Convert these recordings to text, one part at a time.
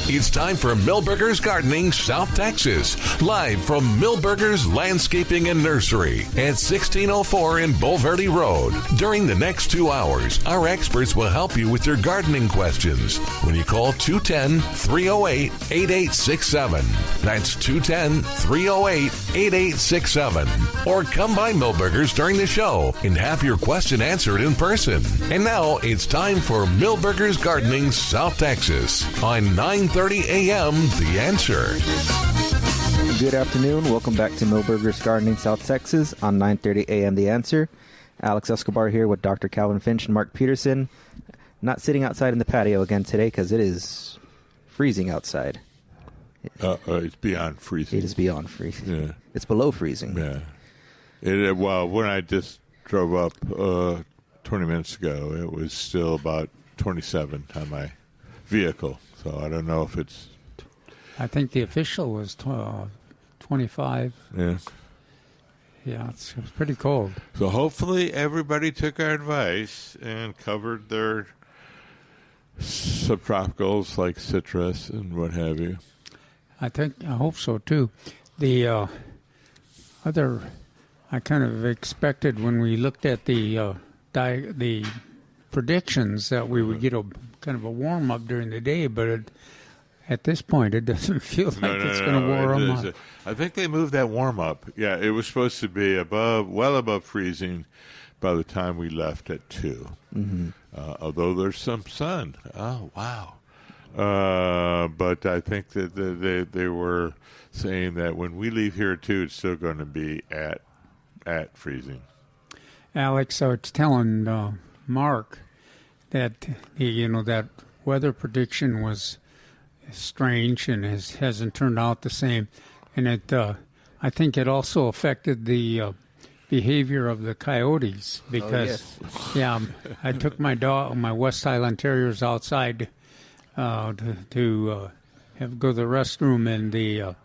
It's time for Milberger's Gardening, South Texas. Live from Milberger's Landscaping and Nursery at 1604 in Bulverde Road. During the next 2 hours, our experts will help you with your gardening questions when you call 210-308-8867. That's 210-308-8867. Or come by Milberger's during the show and have your question answered in person. And now it's time for Milberger's Gardening, South Texas on 930 a.m. The Answer. Good afternoon. Welcome back to Milberger's Gardening, South Texas on 930 a.m. The Answer. Alex Escobar here with Dr. Calvin Finch and Mark Peterson. Not sitting outside in the patio again today because it is freezing outside. It's beyond freezing. It is beyond freezing. Yeah. It's below freezing. Yeah. Well, when I just drove up 20 minutes ago, it was still about 27 on my vehicle. So I don't know if it's... I think the official was 25. Yeah. Yeah, it's pretty cold. So hopefully everybody took our advice and covered their subtropicals like citrus and what have you. I hope so, too. The other... I kind of expected when we looked at the predictions that we would get a kind of a warm-up during the day, but at this point it doesn't feel like it's going to warm up. I think they moved that warm-up. Yeah, it was supposed to be well above freezing by the time we left at 2. Mm-hmm. Although there's some sun. Oh, wow. But I think that they were saying that when we leave here at 2, it's still going to be at freezing. Alex, I was telling Mark that that weather prediction was strange and hasn't turned out the same, and I think it also affected the behavior of the coyotes because I took my West Highland Terriers outside to go to the restroom, and a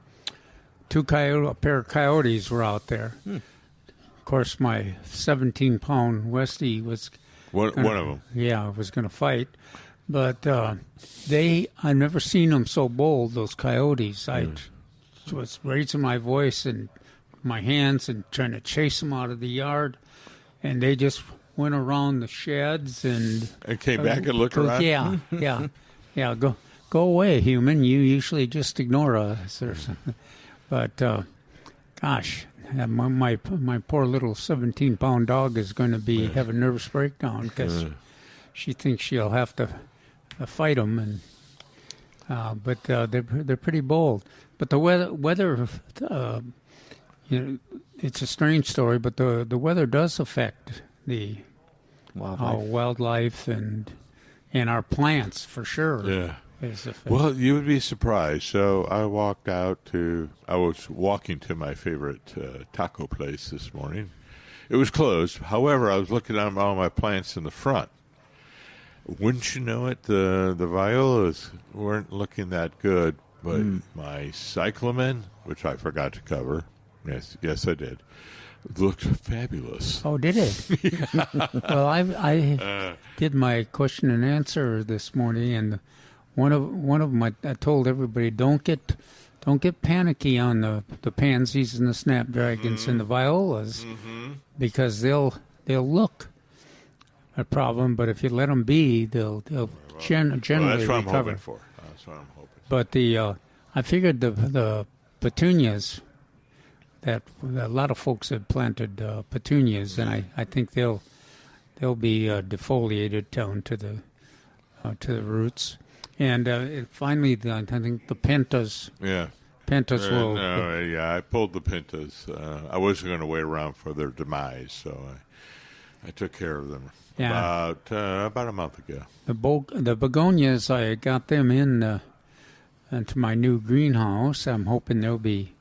pair of coyotes were out there. Of course, my 17-pound Westie was one of them. Yeah, was going to fight, but I've never seen them so bold. Those coyotes. I was raising my voice and my hands and trying to chase them out of the yard, and they just went around the sheds and came back and looked around. Yeah. Go away, human. You usually just ignore us or something. But gosh. My poor little 17-pound dog is going to have a nervous breakdown because she thinks she'll have to fight them, but they're pretty bold. But the weather, it's a strange story, but the weather does affect the wildlife and our plants for sure. Yeah. Well, you would be surprised. So I was walking to my favorite taco place this morning. It was closed. However, I was looking at all my plants in the front. Wouldn't you know it, the violas weren't looking that good, but my cyclamen, which I forgot to cover, yes I did, looked fabulous. Oh, did it? Well, I did my question and answer this morning, and one of them, I told everybody, don't get panicky on the pansies and the snapdragons and the violas because they'll look a problem, but if you let them be, they'll generally that's what recover. I'm hoping for. That's what I'm hoping. But I figured the petunias that a lot of folks have planted petunias, and I think they'll be defoliated down to the roots. And finally, I think the pentas. Yeah. Pentas will. I pulled the pentas. I wasn't going to wait around for their demise, so I took care of them about a month ago. The begonias, I got them into my new greenhouse. I'm hoping they'll be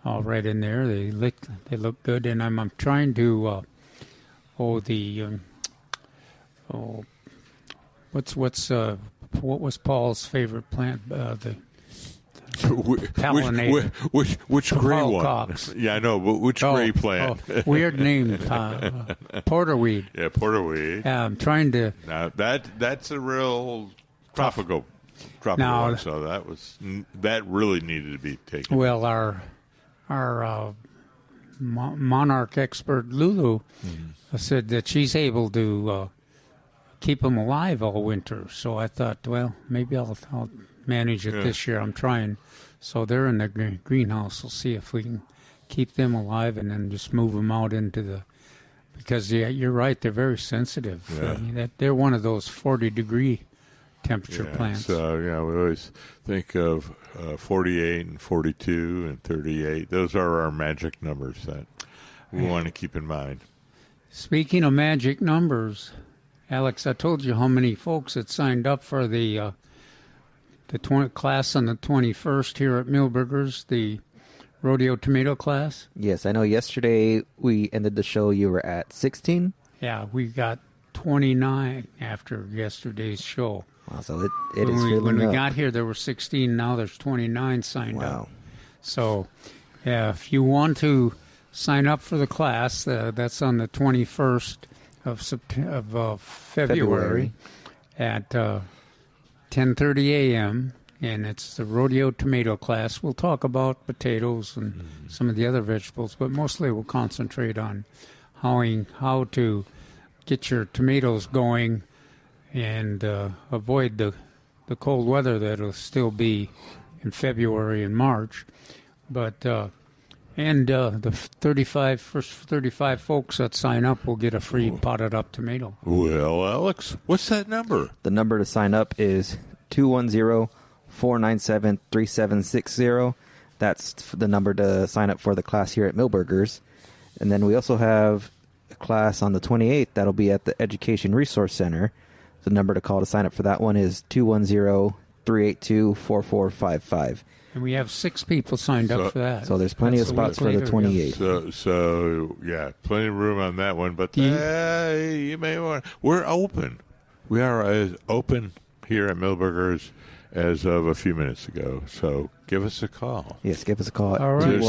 all right in there. They look good, and I'm trying to. What was Paul's favorite plant? Which gray one? Yeah, I know. Which gray plant? Weird name. Porterweed. Yeah, porterweed. I'm trying to. Now that's a real tropical tropical Now- one, so that really needed to be taken. Well, our monarch expert Lulu said that she's able to keep them alive all winter. So I thought, well, maybe I'll manage it this year. I'm trying. So they're in the greenhouse. We'll see if we can keep them alive and then just move them out into the. Because you're right, they're very sensitive. Yeah. I mean, they're one of those 40-degree temperature plants. So we always think of 48 and 42 and 38. Those are our magic numbers that we want to keep in mind. Speaking of magic numbers, Alex, I told you how many folks had signed up for the class on the 21st here at Millburgers, the rodeo tomato class. Yes, I know yesterday we ended the show, you were at 16. Yeah, we got 29 after yesterday's show. Wow, so it is filling When we up. got here, there were 16. Now there's 29 signed Wow. up. So, yeah, if you want to sign up for the class, that's on the 21st of February at 10:30 a.m., and it's the rodeo tomato class. We'll talk about potatoes and some of the other vegetables, but mostly we'll concentrate on how to get your tomatoes going and avoid the cold weather that'll still be in February and March. But the first 35 folks that sign up will get a free potted up tomato. Well, Alex, what's that number? The number to sign up is 210-497-3760. That's the number to sign up for the class here at Millburgers. And then we also have a class on the 28th that'll be at the Education Resource Center. The number to call to sign up for that one is 210-382-4455. And we have 6 people signed up for that. So there's plenty That's of a spots week for the later, yeah. 28th. So yeah, plenty of room on that one. But you may want. We're open. We are as open here at Millburgers as of a few minutes ago. So give us a call. Yes, give us a call at All right.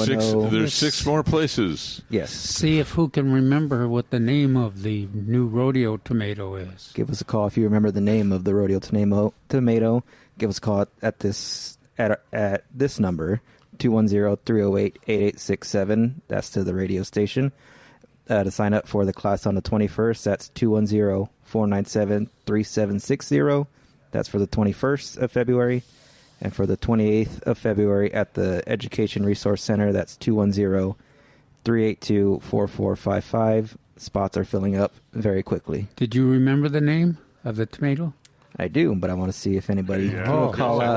There's 6 more places. Yes. See if who can remember what the name of the new rodeo tomato is. Give us a call if you remember the name of the rodeo tomato. Give us a call at this number, 210-308-8867. That's to the radio station. To sign up for the class on the 21st, that's 210-497-3760. That's for the 21st of February. And for the 28th of February at the Education Resource Center, that's 210-382-4455. Spots are filling up very quickly. Did you remember the name of the tomato? I do, but I want to see if anybody will call in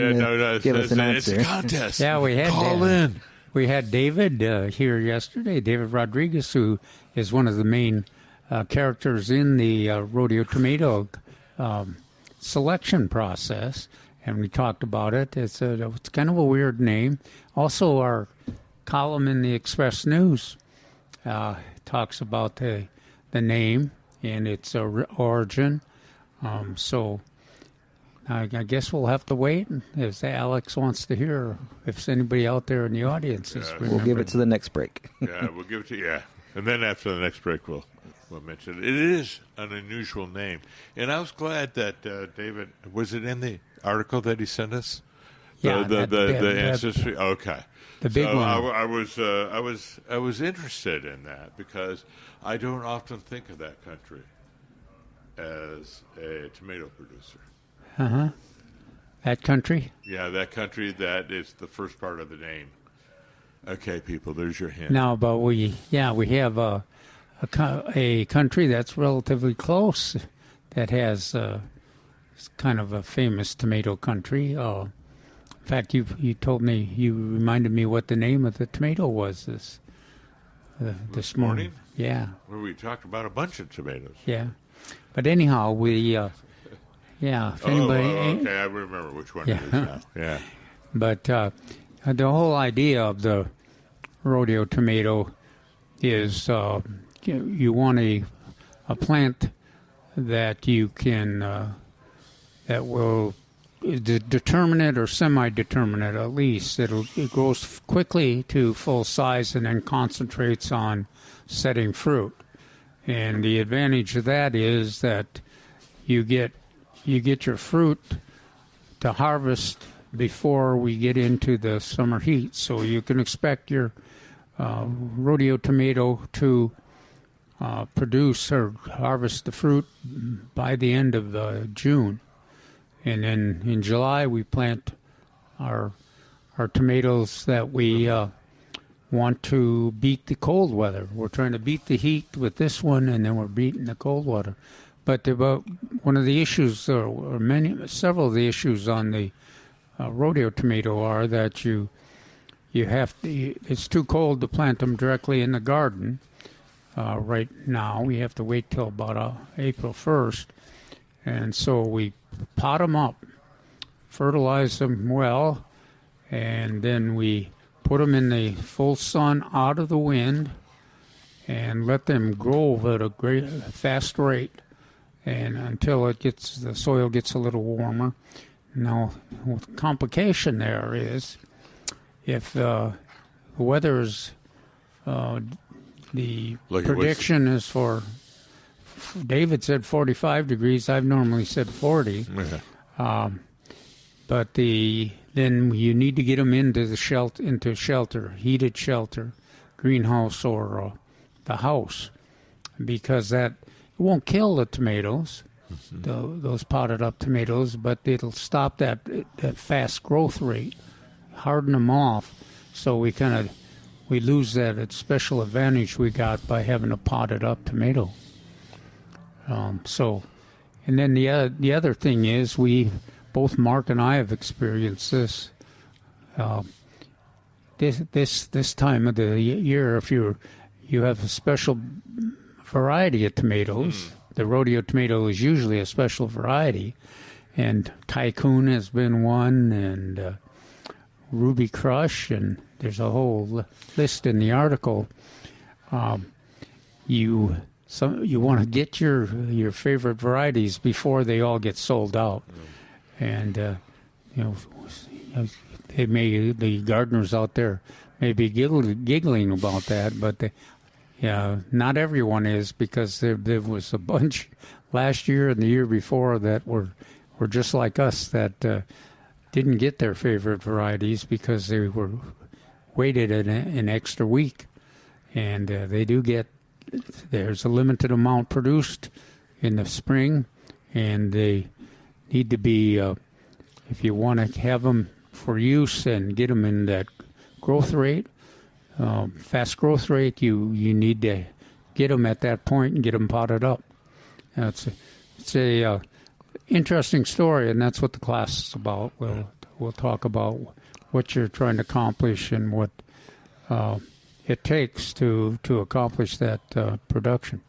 and give us an answer. It's a contest. Yeah, we had Call in. We had David here yesterday, David Rodriguez, who is one of the main characters in the rodeo tomato selection process, and we talked about it. It's kind of a weird name. Also, our column in the Express News talks about the name and its origin. So I guess we'll have to wait if Alex wants to hear if anybody out there in the audience is We'll give it to the next break. Yeah, we'll give it to you. And then after the next break, we'll mention it. It is an unusual name. And I was glad that David, was it in the article that he sent us? Yeah, the ancestry. Okay. The big one. I was interested in that because I don't often think of that country as a tomato producer. Uh-huh. That country? Yeah, that country, that is the first part of the name. Okay, people, there's your hint. No, but we have a country that's relatively close that has kind of a famous tomato country. In fact, you reminded me what the name of the tomato was this morning. Yeah. Well, we talked about a bunch of tomatoes. Yeah. But anyhow, if anybody... okay, I remember which one it is now. Yeah. But the whole idea of the rodeo tomato is you want a plant that you can that will determinate or semi-determinate at least. It grows quickly to full size and then concentrates on setting fruit. And the advantage of that is that you get your fruit to harvest before we get into the summer heat. So you can expect your rodeo tomato to produce or harvest the fruit by the end of June. And then in July we plant our tomatoes that we want to beat the cold weather. We're trying to beat the heat with this one, and then we're beating the cold weather. But one of the issues, or several of the issues on the rodeo tomato are that you have to. It's too cold to plant them directly in the garden. Right now, we have to wait till about April 1st, and so we pot them up, fertilize them well, and then we put them in the full sun out of the wind, and let them grow at a great fast rate, and until the soil gets a little warmer. Now, the complication there is if the weather's the prediction is for, David said 45 degrees. I've normally said 40. Yeah. But then you need to get them into shelter, heated shelter, greenhouse, or the house, because it won't kill the tomatoes, those potted up tomatoes, but it'll stop that fast growth rate, harden them off, so we lose that special advantage we got by having a potted up tomato. And then the other thing is both Mark and I have experienced this. This time of the year, if you have a special variety of tomatoes, the rodeo tomato is usually a special variety, and Tycoon has been one, and Ruby Crush, and there's a whole list in the article. You want to get your favorite varieties before they all get sold out, and the gardeners out there may be giggling about that, but not everyone is, because there was a bunch last year and the year before that were just like us, that didn't get their favorite varieties because they were waited an extra week, and there's a limited amount produced in the spring, and they need to be, if you want to have them for use and get them in that growth rate, fast growth rate, you need to get them at that point and get them potted up. It's a interesting story, and that's what the class is about. We'll talk about what you're trying to accomplish and what it takes to accomplish that production.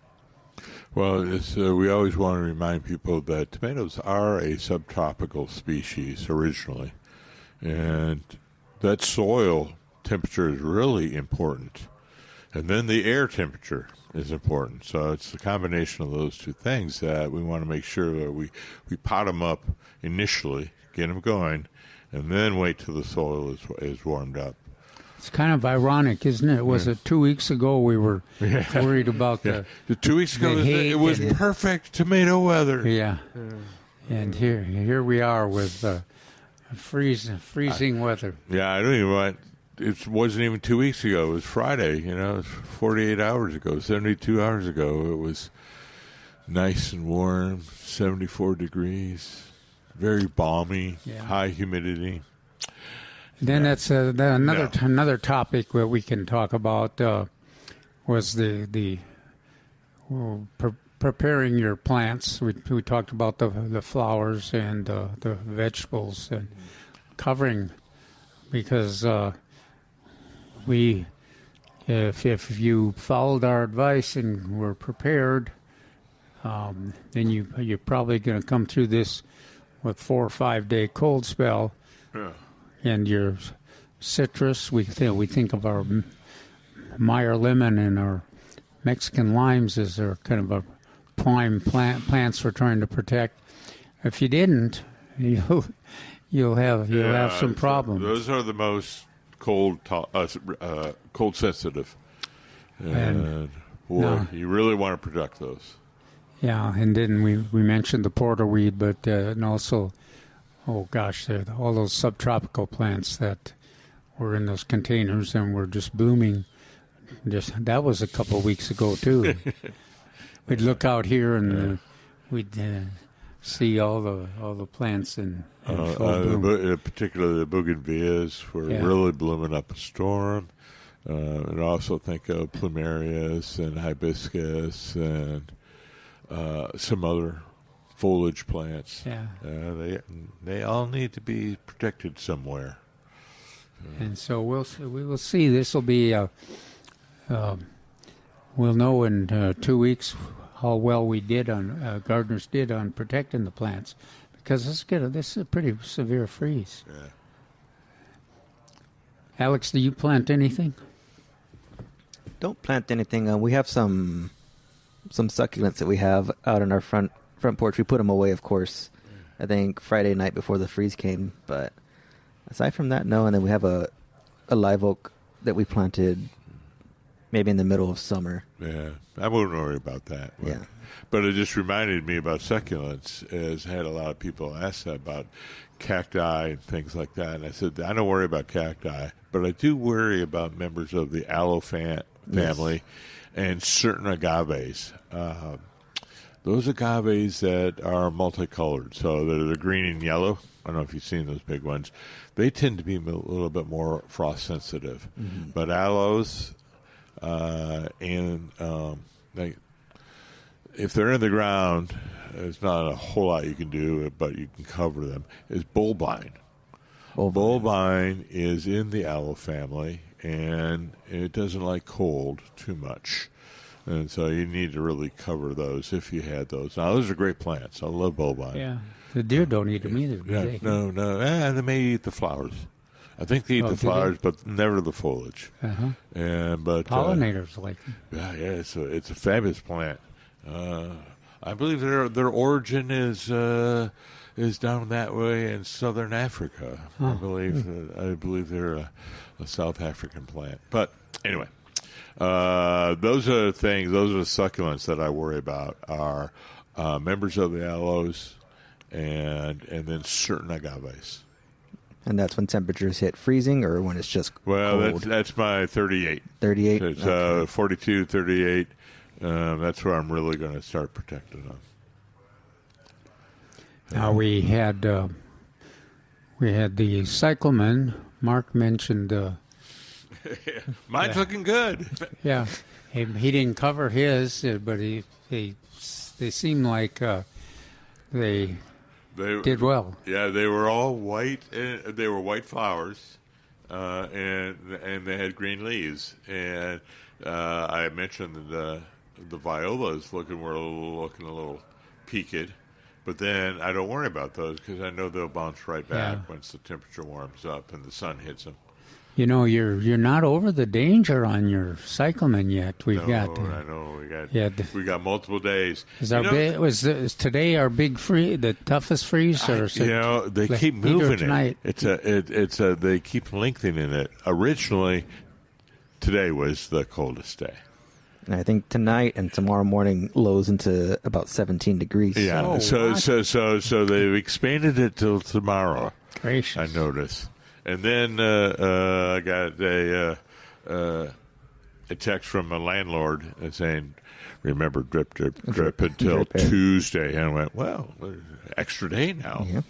Well, we always want to remind people that tomatoes are a subtropical species originally, and that soil temperature is really important, and then the air temperature is important. So it's the combination of those two things that we want to make sure that we pot them up initially, get them going, and then wait till the soil is warmed up. It's kind of ironic, isn't it? Was it 2 weeks ago we were worried about the 2 weeks ago it was perfect tomato weather. Yeah. And here we are with freezing weather. Yeah, I don't even want. It wasn't even 2 weeks ago. It was Friday. It was 48 hours ago, 72 hours ago. It was nice and warm, 74 degrees, very balmy, high humidity. Then that's another topic that we can talk about was the preparing your plants. We talked about the flowers and the vegetables and covering, because if you followed our advice and were prepared, then you're probably going to come through this with 4 or 5 day cold spell. Yeah. And your citrus, we think of our Meyer lemon and our Mexican limes as our kind of a prime plants we're trying to protect. If you didn't, you'll have some problems. Those are the most cold sensitive, and you really want to protect those. Yeah, and then we mentioned the porterweed, but and also oh gosh, all those subtropical plants that were in those containers and were just blooming. That was a couple of weeks ago too. We'd look out here and we'd see all the plants in full bloom. Particularly the bougainvilleas were really blooming up a storm. And also think of plumerias and hibiscus and some other foliage plants. Yeah. They all need to be protected somewhere. And so we will see. This will be. We'll know in 2 weeks how well we did on gardeners did on protecting the plants, because this is a pretty severe freeze. Yeah. Alex, do you plant anything? Don't plant anything. We have some succulents that we have out on our front porch. We put them away, of course, I think Friday night before the freeze came. But aside from that, no. And then we have a live oak that we planted maybe in the middle of summer. Yeah, I wouldn't worry about that. But it just reminded me about succulents, as I had a lot of people ask that about cacti and things like that. And I said, I don't worry about cacti, but I do worry about members of the aloe family and certain agaves. Those agaves that are multicolored, so they're green and yellow. I don't know if you've seen those big ones. They tend to be a little bit more frost sensitive. Mm-hmm. But aloes, if they're in the ground, there's not a whole lot you can do, but you can cover them. Is bulbine. Bulbine is in the aloe family, and it doesn't like cold too much. And so you need to really cover those if you had those. Now, those are great plants. I love bulbine. Yeah. The deer don't eat them either, do they? No. They may eat the flowers. I think they eat the flowers, but never the foliage. Uh-huh. But pollinators like them. Yeah. It's a fabulous plant. I believe their origin is down that way in southern Africa. I believe they're a South African plant. But anyway, those are things. Those are the succulents that I worry about. Are members of the aloes, and then certain agaves. And that's when temperatures hit freezing, or when it's just cold? That's my 38. 38? It's 42, 38. That's where I'm really going to start protecting them. Now we had the cyclamen. Mark mentioned. Mine's looking good. Yeah, he didn't cover his, but they seem like they did well. Yeah, they were all white. They were white flowers, and they had green leaves. And I mentioned the violas were looking a little peaked, but then I don't worry about those because I know they'll bounce right back once the temperature warms up and the sun hits them. You know, you're not over the danger on your cyclamen yet. I know. We got multiple days. Is today our big freeze, the toughest freeze? They keep moving it. They keep lengthening it. Originally, today was the coldest day. And I think tonight and tomorrow morning lows into about 17 degrees. Yeah. So they've expanded it till tomorrow. Gracious. I noticed. And then I got a text from a landlord saying, "Remember, drip, drip, drip until Tuesday." And I went, "Well, extra day now." Yeah.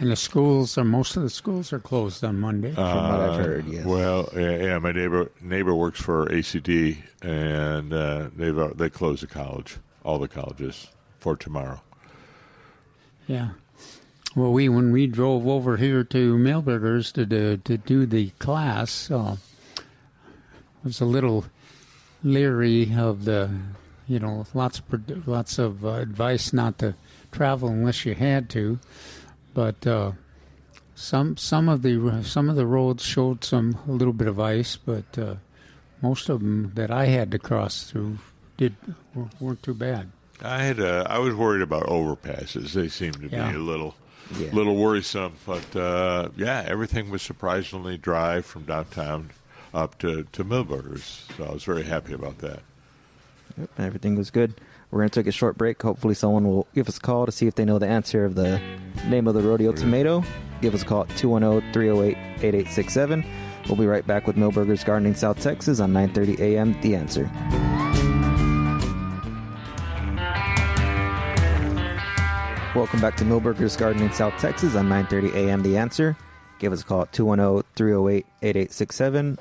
And most of the schools are closed on Monday, from what I've heard. Yes. Well, yeah. My neighbor works for ACD, and they closed all the colleges for tomorrow. Yeah. Well, when we drove over here to Milberger's to do the class, I was a little leery of lots of advice not to travel unless you had to, but some of the roads showed a little bit of ice, but most of them that I had to cross through weren't too bad. I was worried about overpasses. They seemed to be a little worrisome, but everything was surprisingly dry from downtown up to Milberger's, so I was very happy about that. Yep, everything was good. We're going to take a short break. Hopefully someone will give us a call to see if they know the answer of the name of the rodeo tomato. Give us a call at 210-308-8867. We'll be right back with Millburgers Gardening South Texas on 9:30 a.m. The Answer. Welcome back to Millburgers Gardening South Texas on 9:30 a.m. The Answer. Give us a call at 210-308-8867.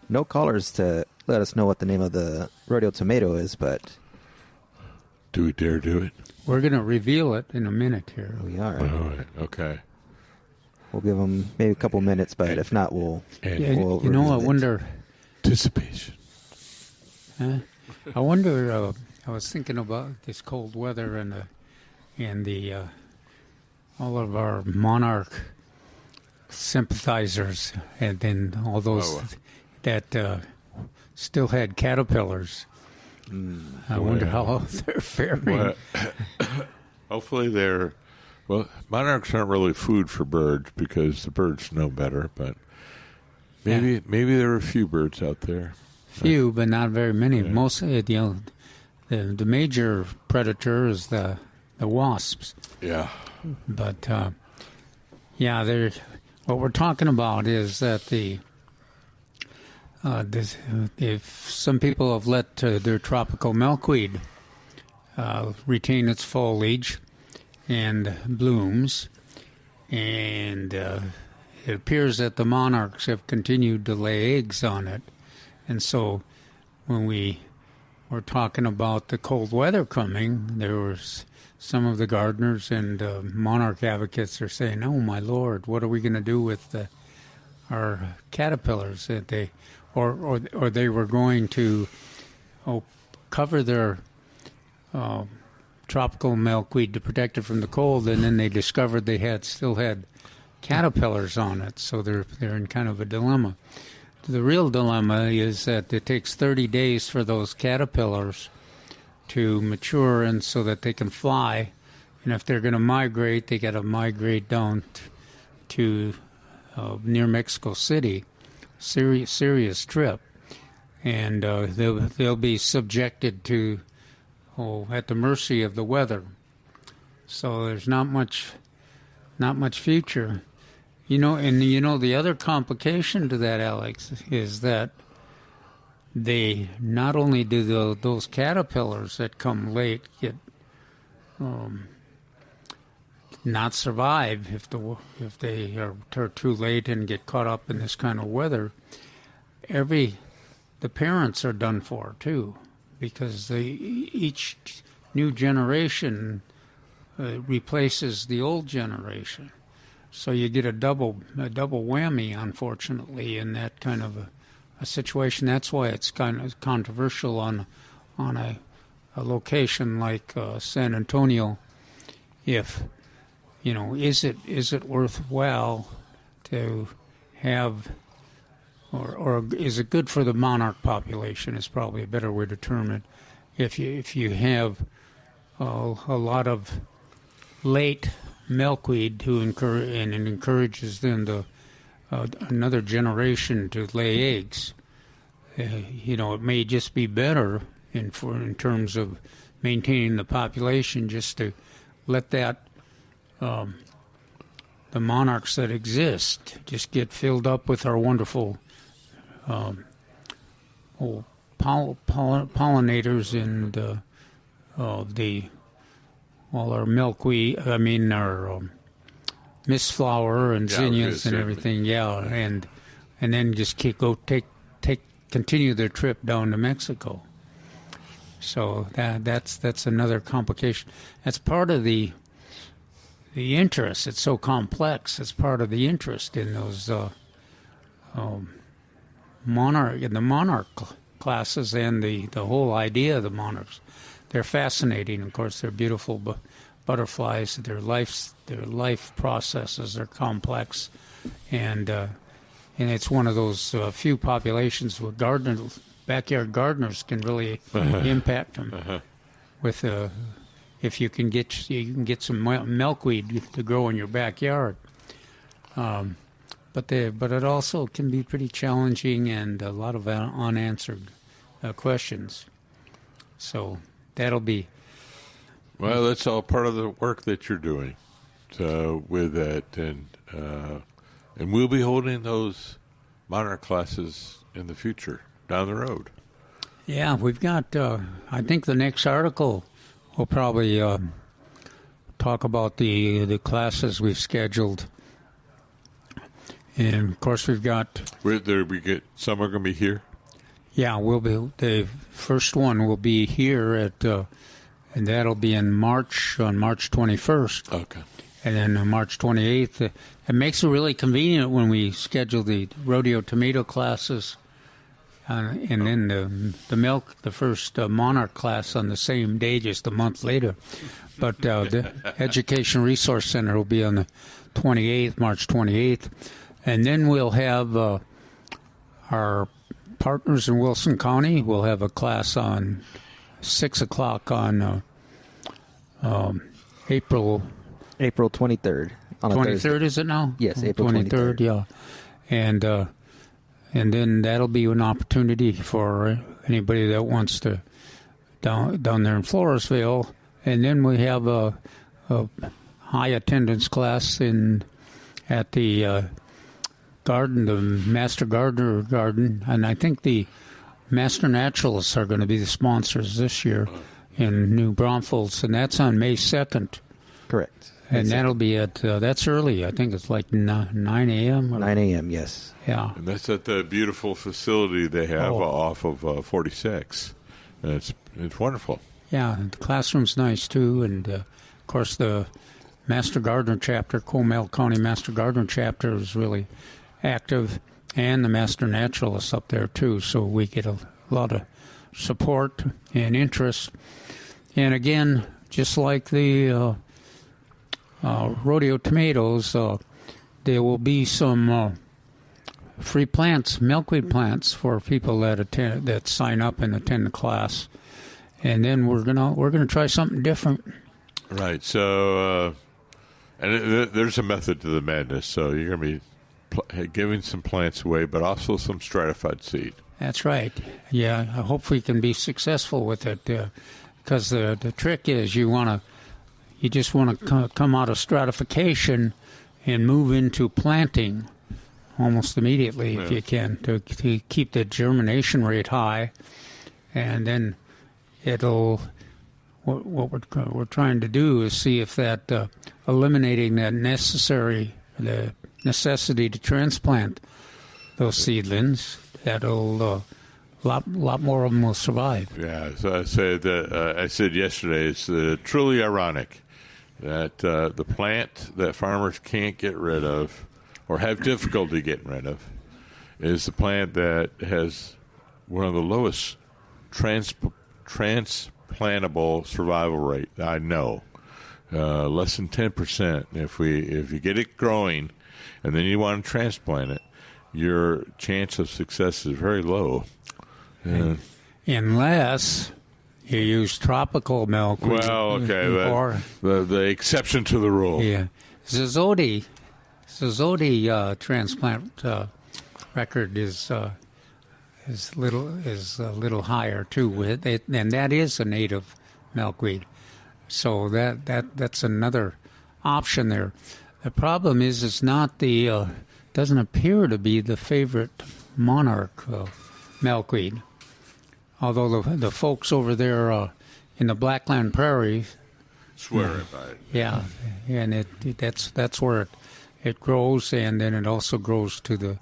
No callers to let us know what the name of the rodeo tomato is, but... Do we dare do it? We're going to reveal it in a minute here. We are. All right. Okay. We'll give them maybe a couple minutes, but if not, we'll I reveal it. wonder... Anticipation. I wonder, I was thinking about this cold weather and all of our monarch sympathizers, and then all those that still had caterpillars. I wonder how they're faring. Well, hopefully they're... Well, monarchs aren't really food for birds because the birds know better, but maybe there are a few birds out there. Few, but not very many. Yeah. Most, the major predator is the wasps. Yeah. But they're... What we're talking about is that if some people have let their tropical milkweed retain its foliage and blooms, and it appears that the monarchs have continued to lay eggs on it. And so when we were talking about the cold weather coming, there was some of the gardeners and monarch advocates are saying, "Oh my Lord, what are we going to do with our caterpillars?" That they, or they were going to cover their tropical milkweed to protect it from the cold, and then they discovered they still had caterpillars on it, so they're in kind of a dilemma. The real dilemma is that it takes 30 days for those caterpillars to mature, and so that they can fly. And if they're going to migrate, they got to migrate down to near Mexico City. Serious trip, and they'll be subjected to at the mercy of the weather. So there's not much future. The other complication to that, Alex, is that they not only do those caterpillars that come late get not survive if they are too late and get caught up in this kind of weather. The parents are done for too, because each new generation replaces the old generation. So you get a double whammy, unfortunately, in that kind of a situation. That's why it's kind of controversial on a location like San Antonio. If is it worthwhile to have, or is it good for the monarch population? Is probably a better way to term it. If you have a lot of late milkweed and it encourages then another generation to lay eggs. It may just be better in terms of maintaining the population just to let the monarchs that exist just get filled up with our wonderful pollinators and all our milkweed, our mistflower and zinnias and everything, and then just continue their trip down to Mexico. So that's another complication. That's part of the interest. It's so complex. It's part of the interest in those monarch classes and the whole idea of the monarchs. They're fascinating. Of course, they're beautiful butterflies. Their life processes are complex, and it's one of those few populations where backyard gardeners can really impact them. With if you can get some milkweed to grow in your backyard, but it also can be pretty challenging and a lot of unanswered questions. So that'll be... Well, that's all part of the work that you're doing with that. And we'll be holding those monarch classes in the future, down the road. Yeah, we've got, I think the next article will probably talk about the classes we've scheduled. And, of course, we've got... Some are going to be here? Yeah, the first one will be here and that'll be on March 21st. Okay. And then on March 28th. It makes it really convenient when we schedule the rodeo tomato classes and then the first monarch class on the same day, just a month later. But the Education Resource Center will be on the 28th, March 28th. And then we'll have our partners in Wilson County. We'll have a class on 6 o'clock on April 23rd. On 23rd, is it now? Yes, April 23rd. Yeah. And then that'll be an opportunity for anybody that wants to down there in Floresville. And then we have a high attendance class at the garden, the Master Gardener Garden, and I think the Master Naturalists are going to be the sponsors this year in New Braunfels, and that's on May 2nd. Correct. And that'll be that's early. I think it's like 9 a.m. 9 a.m., yes. Yeah. And that's at the beautiful facility they have off of 46. And it's wonderful. Yeah, the classroom's nice, too. And, of course, the Master Gardener chapter, Comal County Master Gardener chapter is really active, and the Master Naturalists up there, too. So we get a lot of support and interest. And, again, just like the rodeo tomatoes, there will be some free plants, milkweed plants, for people that sign up and attend the class. And then we're gonna try something different. Right. So, there's a method to the madness. So you're gonna be giving some plants away, but also some stratified seed. That's right. Yeah. I hope we can be successful with it, because the trick is you just want to come out of stratification and move into planting almost immediately if you can to keep the germination rate high, and then what we're trying to do is see if that eliminating the necessity to transplant those seedlings, that'll lot more of them will survive. Yeah, so I said yesterday, it's truly ironic that the plant that farmers can't get rid of or have difficulty getting rid of is the plant that has one of the lowest transplantable survival rate I know, less than 10%. If you get it growing and then you want to transplant it, your chance of success is very low. Unless you use tropical milkweed. Well, okay, or the exception to the rule. Yeah, Zizodi transplant record is a little higher too, and that is a native milkweed. So that's another option there. The problem is it's not doesn't appear to be the favorite monarch milkweed. Although the folks over there in the Blackland Prairie swear by it. Yeah, and that's where it grows, and then it also grows to the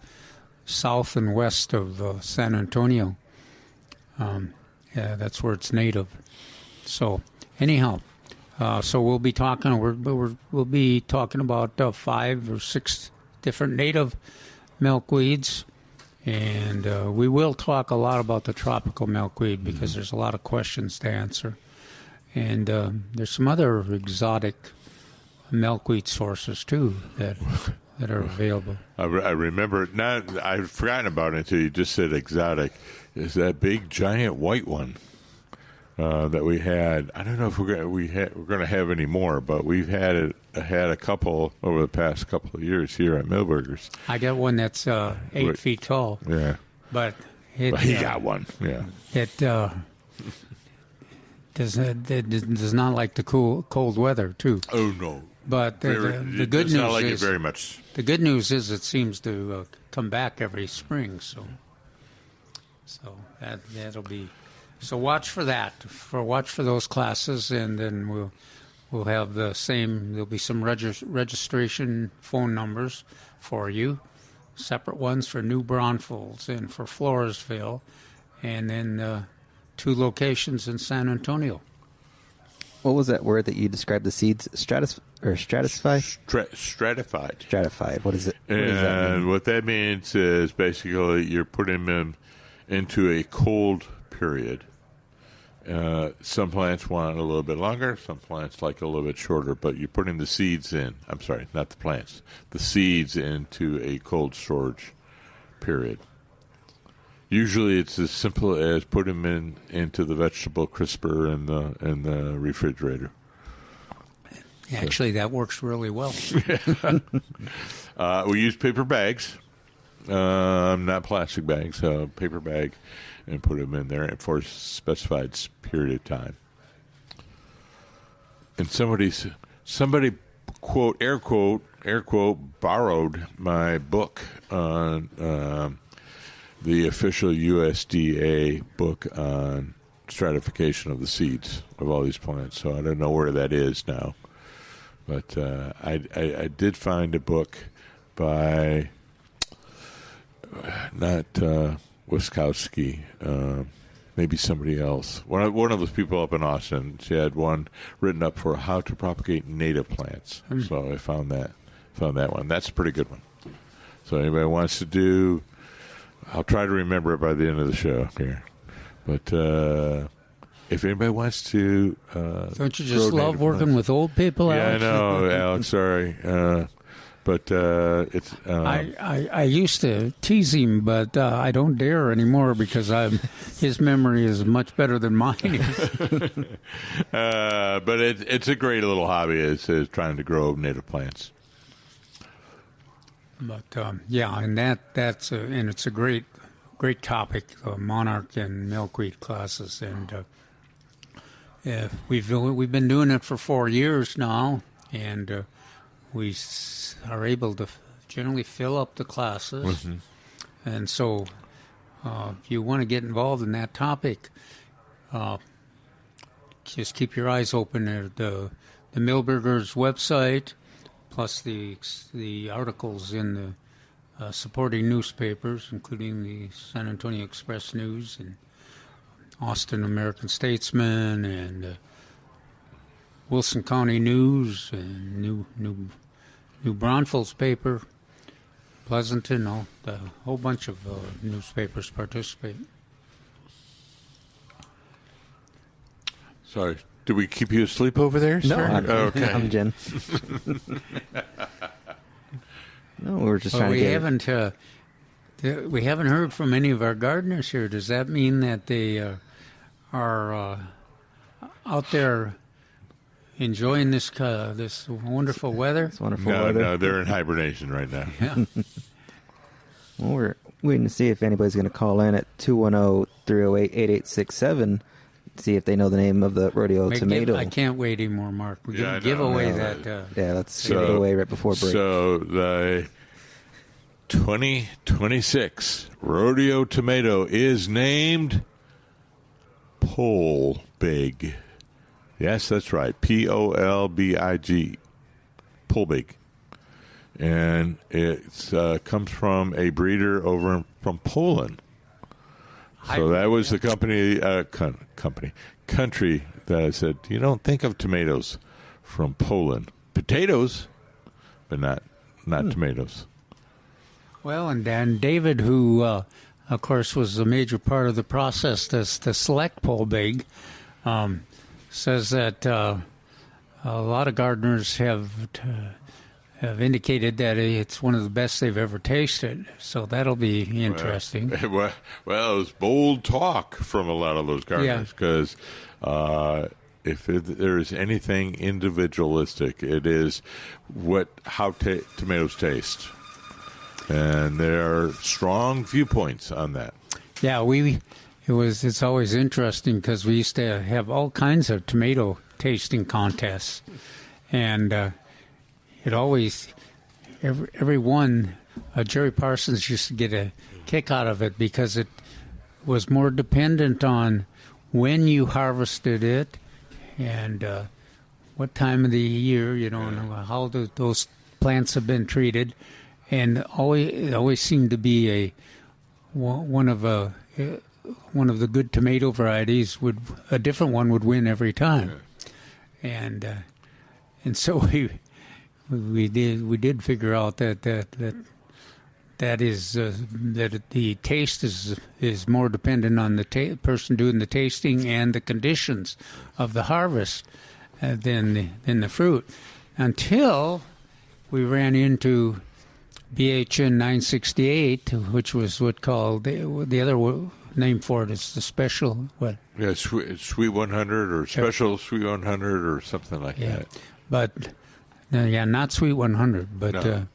south and west of San Antonio. Yeah, that's where it's native. So anyhow, so we'll be talking. We'll be talking about 5 or 6 different native milkweeds. And we will talk a lot about the tropical milkweed because there's a lot of questions to answer. And there's some other exotic milkweed sources, too, that are available. I remember, I've forgotten about it until you just said exotic, is that big, giant white one that we had. I don't know if we're going to have any more, but we've had a couple over the past couple of years here at Millburgers. I got one that's 8 feet tall. Yeah, but he got one. Yeah, does not like the cold weather too. Oh no! But the good does news not like is it very much. The good news is it seems to come back every spring. So that'll be. So watch for that. Watch for those classes, and then we'll have the same. There'll be some registration phone numbers for you, separate ones for New Braunfels and for Floresville, and then 2 locations in San Antonio. What was that word that you described the seeds? Stratify? Stratified. Stratified. What is it? And what that means is basically you're putting them into a cold period. Some plants want a little bit longer. Some plants like a little bit shorter. But you're putting the seeds in. I'm sorry, not the plants. The seeds into a cold storage period. Usually, it's as simple as putting them into the vegetable crisper in the refrigerator. Actually, that works really well. We use paper bags, not plastic bags. Paper bag, and put them in there for a specified period of time. And somebody quote air quote borrowed my book on. The official USDA book on stratification of the seeds of all these plants. So I don't know where that is now. But I did find a book by not Wiskowski, maybe somebody else. One of those people up in Austin. She had one written up for how to propagate native plants. So I found that one. That's a pretty good one. So anybody wants to do... I'll try to remember it by the end of the show here. But if anybody wants to... Don't you just love working with old people, Alex? Yeah, I know, Alex, sorry. But it's... I used to tease him, but I don't dare anymore because his memory is much better than mine. But it's a great little hobby, is trying to grow native plants. But and that's and it's a great topic, monarch and milkweed classes, and we've been doing it for 4 years now, and we are able to generally fill up the classes, Mm-hmm. and so if you want to get involved in that topic, just keep your eyes open at the Millburgers website. Plus the articles in the supporting newspapers, including the San Antonio Express News and Austin American Statesman and Wilson County News and New Braunfels paper, Pleasanton, a whole bunch of newspapers participate. Sorry. Did we keep you asleep over there, No, sir? Okay. I'm Jen. No, we're just trying to get... We haven't heard from any of our gardeners here. Does that mean that they are out there enjoying this wonderful weather? It's wonderful weather. No, they're in hibernation right now. Yeah. Well, we're waiting to see if anybody's going to call in at 210-308-8867. See if they know the name of the rodeo tomato. I can't wait anymore, Mark. We're going to give away that. Let's give it away right before break. So the 2026 rodeo tomato is named Polbig. Yes, that's right. Polbig. Polbig. And it comes from a breeder over from Poland. So that was the country that said, you don't think of tomatoes from Poland. Potatoes, but not tomatoes. Well, and Dan David, who, of course, was a major part of the process to select Polbig, says that a lot of gardeners have indicated that it's one of the best they've ever tasted. So that'll be interesting. Well, it was bold talk from a lot of those gardeners because if there is anything individualistic, it is how tomatoes taste. And there are strong viewpoints on that. Yeah, we It's always interesting because we used to have all kinds of tomato tasting contests, and it always every one Jerry Parsons used to get a kick out of it because it was more dependent on when you harvested it and what time of the year, and how those plants have been treated, and it always seemed to be one of the good tomato varieties a different one would win every time, and so we did figure out that the taste is more dependent on the person doing the tasting and the conditions of the harvest than the fruit, until we ran into BHN 968, which was what called the other name for it is the special what? Yeah, sweet 100 or special sweet 100 or something like that. But not sweet 100, but No.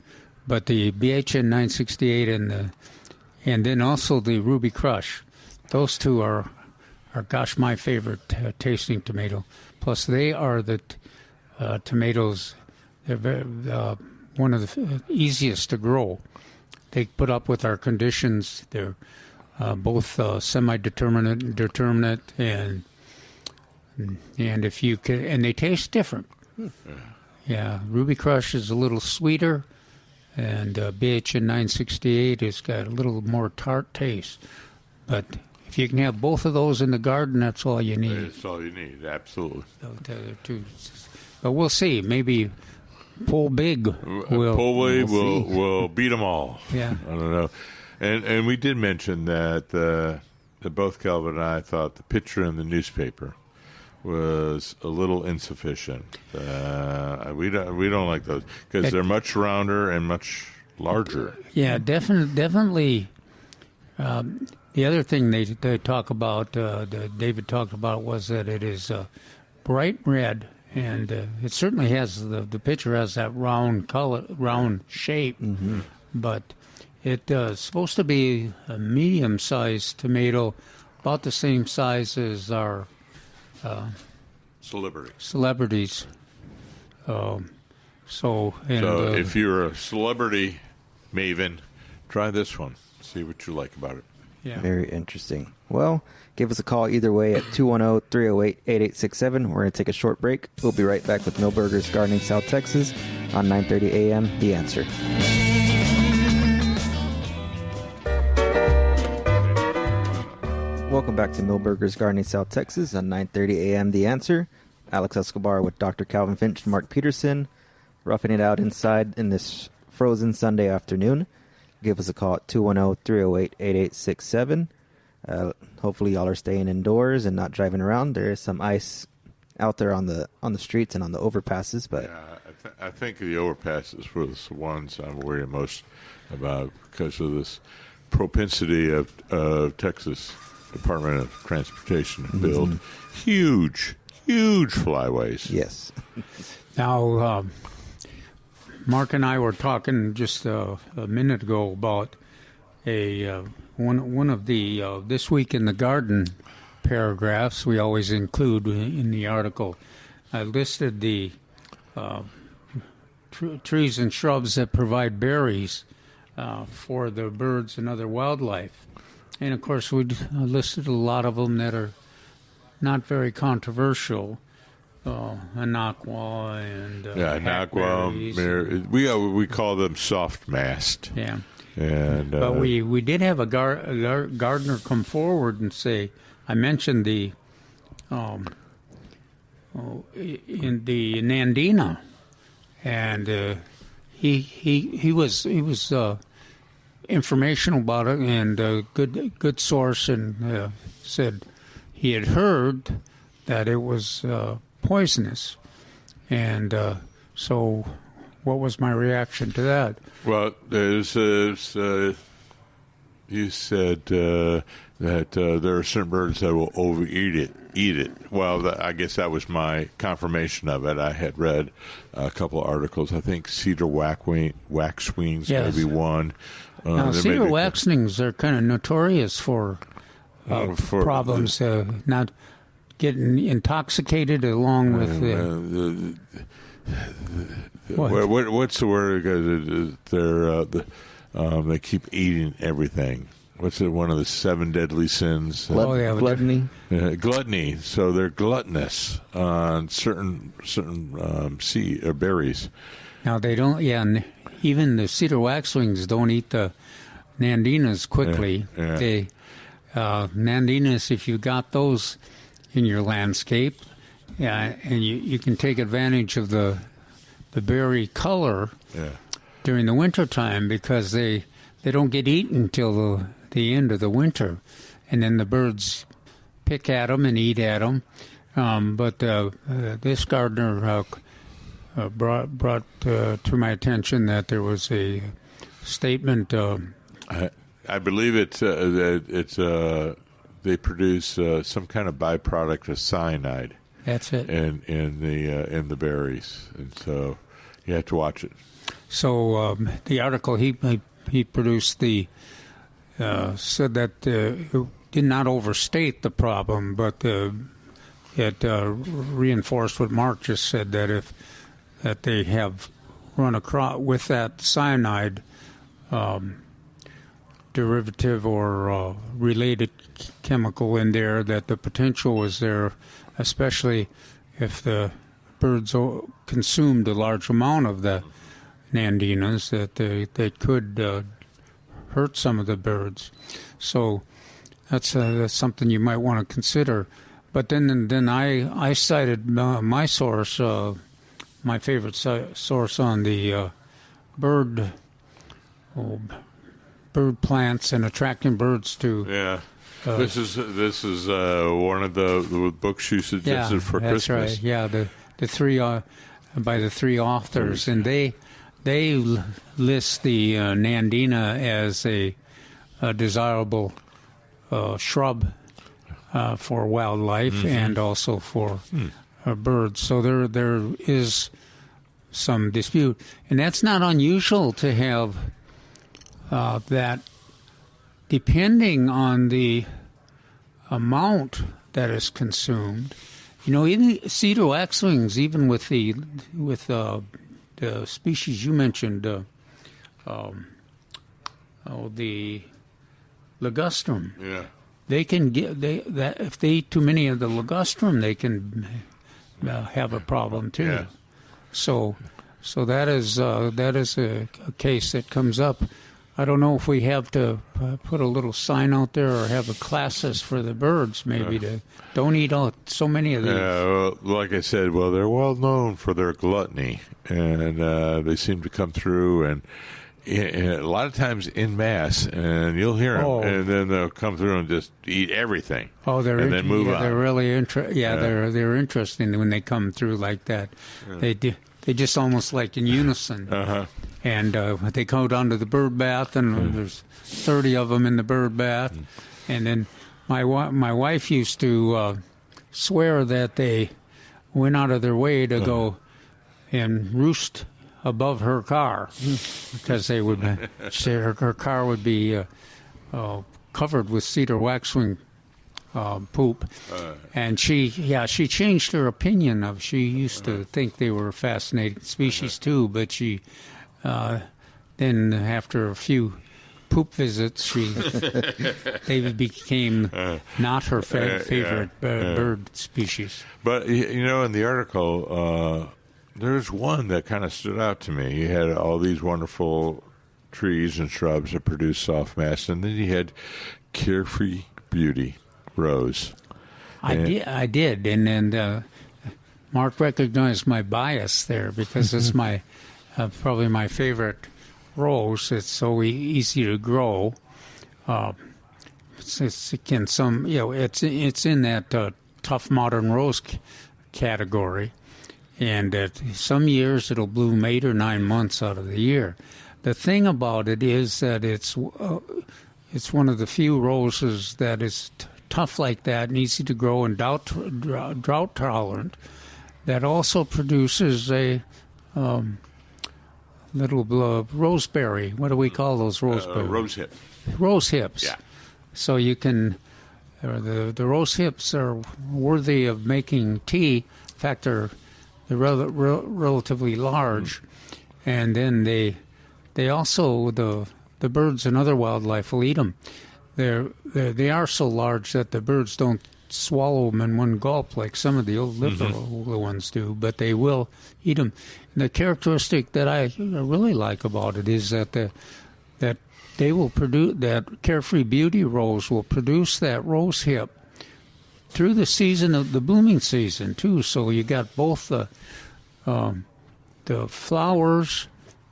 But the BHN 968 and then also the Ruby Crush. Those two are my favorite tasting tomato. Plus, they are the tomatoes. They're very, one of the easiest to grow. They put up with our conditions. They're both semi-determinate, and if you can, and they taste different. Yeah, Ruby Crush is a little sweeter, and BHN 968 has got a little more tart taste. But if you can have both of those in the garden, that's all you need. That's all you need, absolutely. But we'll see. Maybe Pull Big will beat them all. Yeah. I don't know. And we did mention that both Calvin and I thought the picture in the newspaper was a little insufficient. We don't like those because they're much rounder and much larger. Yeah, definitely. The other thing they talk about, David talked about, was that it is bright red, and it certainly has the picture has that round color, round shape, but it's supposed to be a medium-sized tomato, about the same size as our celebrities. So if you're a celebrity maven, try this one. See what you like about it. Yeah. Very interesting. Well, give us a call either way at 210-308-8867. We're going to take a short break. We'll be right back with Millburgers Gardening South Texas on 9:30 a.m. The Answer. Welcome back to Millburgers Gardening South Texas on 9:30 a.m. The Answer. Alex Escobar with Dr. Calvin Finch and Mark Peterson, roughing it out inside in this frozen Sunday afternoon. Give us a call at 210-308-8867. Hopefully y'all are staying indoors and not driving around. There is some ice out there on the streets and on the overpasses, but I think the overpasses were the ones I'm worried most about because of this propensity of Texas Department of Transportation to build huge flyways. yes. Now, Mark and I were talking just a minute ago about one of the This Week in the Garden paragraphs we always include in the article. I listed the trees and shrubs that provide berries for the birds and other wildlife. And, of course, we listed a lot of them that are not very controversial. Anaqua and Anaqua. We call them soft mast. Yeah. And but we did have a gardener come forward and say, I mentioned the in the Nandina, and he was informational about it and a good source, and said he had heard that it was poisonous, and so what was my reaction to that? Well, you said that there are certain birds that will overeat it. Well, I guess that was my confirmation of it. I had read a couple of articles. I think cedar waxwings Yes. maybe one. Now, cedar waxwings are kind of notorious for problems, not getting intoxicated along with what's the word? They keep eating everything. What's it? One of the 7 deadly sins. Gluttony. Gluttony. So they're gluttonous on certain berries. Now they don't. Yeah, and even the cedar waxwings don't eat the nandinas quickly. Yeah. They nandinas, if you got those in your landscape, and you can take advantage of the berry color during the wintertime, because they don't get eaten till the end of the winter, and then the birds pick at them and eat at them. But this gardener brought to my attention that there was a statement. I believe it's they produce some kind of byproduct of cyanide. That's it. In the berries, and so you have to watch it. So the article he produced said that it did not overstate the problem, but it reinforced what Mark just said, that they have run across with that cyanide derivative or related chemical in there, that the potential was there, especially if the birds consumed a large amount of the nandinas, that they could hurt some of the birds. So that's something you might want to consider. But then I cited my source, my favorite source on the bird plants and attracting birds to. Yeah. This is one of the books you suggested for Christmas. That's right. Yeah, the three by the 3 authors, and they list the nandina as a desirable shrub for wildlife and also for birds. So there is some dispute, and that's not unusual to have that, depending on the amount that is consumed. Even cedar waxwings, even with the species you mentioned, the ligustrum. Yeah. They can if they eat too many of the ligustrum, they can have a problem too. Yeah. So that is a case that comes up. I don't know if we have to put a little sign out there or have a classes for the birds, maybe to don't eat so many of these. Yeah, well, like I said, they're well known for their gluttony, and they seem to come through and a lot of times in mass, and you'll hear them, and then they'll come through and just eat everything. Oh, then move on. They're really they're interesting when they come through like that. Yeah. They just almost like in unison. Uh-huh. And they go down to the bird bath, and there's 30 of them in the bird bath. And then my wife used to swear that they went out of their way to go and roost above her car, because they would her car would be covered with cedar waxwing poop. And she changed her opinion she used to think they were a fascinating species too, but she then after a few poop visits, they became not her favorite bird species. But in the article, there's one that kind of stood out to me. You had all these wonderful trees and shrubs that produce soft mass, and then you had Carefree Beauty Rose. I did, and then Mark recognized my bias there, because it's my probably my favorite rose. It's so easy to grow. It's in that tough modern rose category, and some years it'll bloom 8 or 9 months out of the year. The thing about it is that it's one of the few roses that is tough like that and easy to grow and drought tolerant, that also produces a little roseberry. What do we call those roseberries? Rose hip. Rose hips. Yeah. So you can the rose hips are worthy of making tea. In fact, they're relatively large, and then they also the birds and other wildlife will eat them. They are so large that the birds don't swallow them in one gulp like some of the old little ones do, but they will eat them. And the characteristic that I really like about it is that that they will produce, that Carefree Beauty rose will produce that rose hip through the season of the blooming season too. So you got both the flowers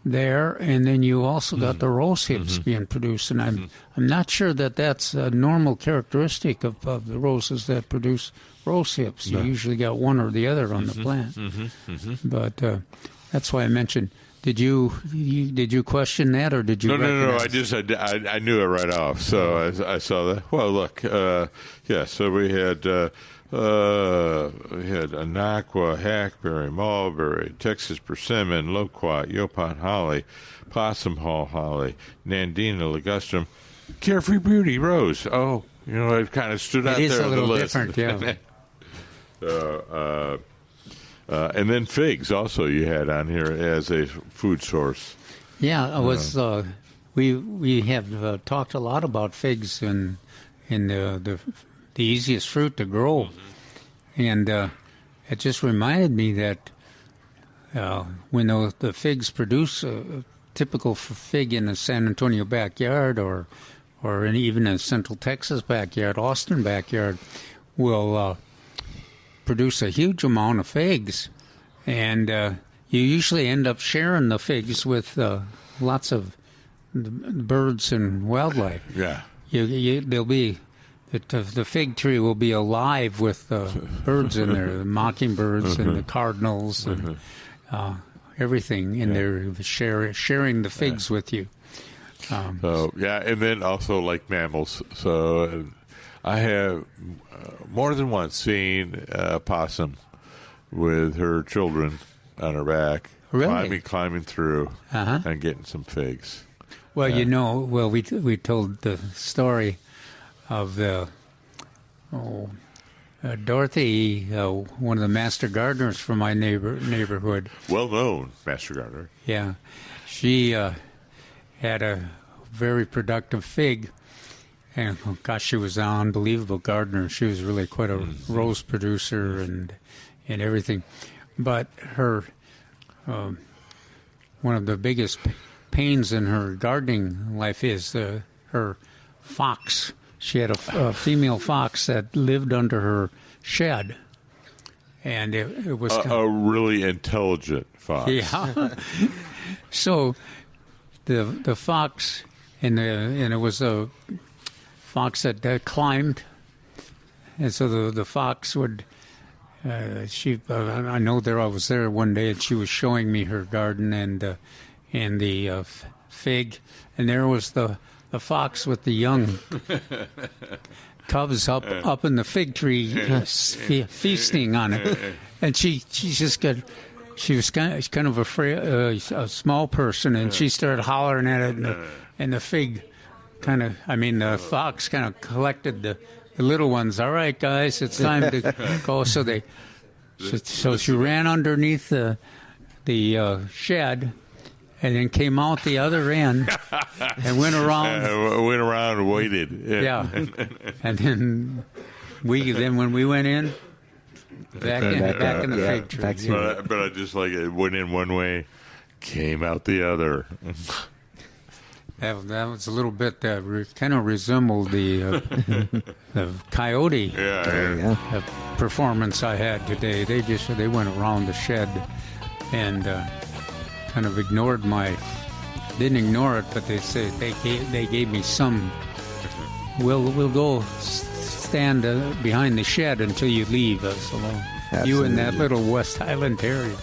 there, and then you also got the rose hips being produced. And I'm not sure that that's a normal characteristic of the roses that produce rose hips. You usually got one or the other on the plant. But that's why I mentioned. Did you question that, or did you? No. I knew it right off. So I saw that. Well, look. So we had Anaqua, hackberry, mulberry, Texas persimmon, loquat, yopon holly, possum hall holly, nandina ligustrum, Carefree Beauty rose. Oh, it kind of stood out there. It is a little different, yeah. And then figs also you had on here as a food source. Yeah, it was. We have talked a lot about figs in the easiest fruit to grow, and it just reminded me that when the figs produce a typical fig in a San Antonio backyard or even a Central Texas backyard, Austin backyard, will produce a huge amount of figs, and you usually end up sharing the figs with lots of birds and wildlife. Yeah, there'll be the fig tree will be alive with birds in there, the mockingbirds and the cardinals and everything in there, sharing the figs with you. And then also like mammals. So I have more than once seen a possum with her children on her back, really? climbing through and getting some figs. Well, we told the story of Dorothy, one of the master gardeners from my neighborhood. Well-known master gardener. Yeah. She had a very productive fig. And, gosh, she was an unbelievable gardener. She was really quite a rose producer and everything. But her one of the biggest pains in her gardening life is her fox. She had a female fox that lived under her shed. And it was a really intelligent fox. Yeah. So the fox, and it was a fox that climbed, and so the fox would. I know I was there one day, and she was showing me her garden and the fig, and there was the fox with the young cubs up in the fig tree feasting on it, and she was kind of afraid, a small person, and she started hollering at it, and the fig. The fox kind of collected the little ones. All right, guys, it's time to go. So she ran underneath the shed, and then came out the other end and went around. Went around and waited. Yeah, and then when we went in, back in the fig tree. But I just like it. Went in one way, came out the other. That was a little bit kind of resembled the coyote performance I had today. They went around the shed and kind of didn't ignore it, but they gave me some. We'll go stand behind the shed until you leave us alone. Absolutely. You in that little West Highland Terrier.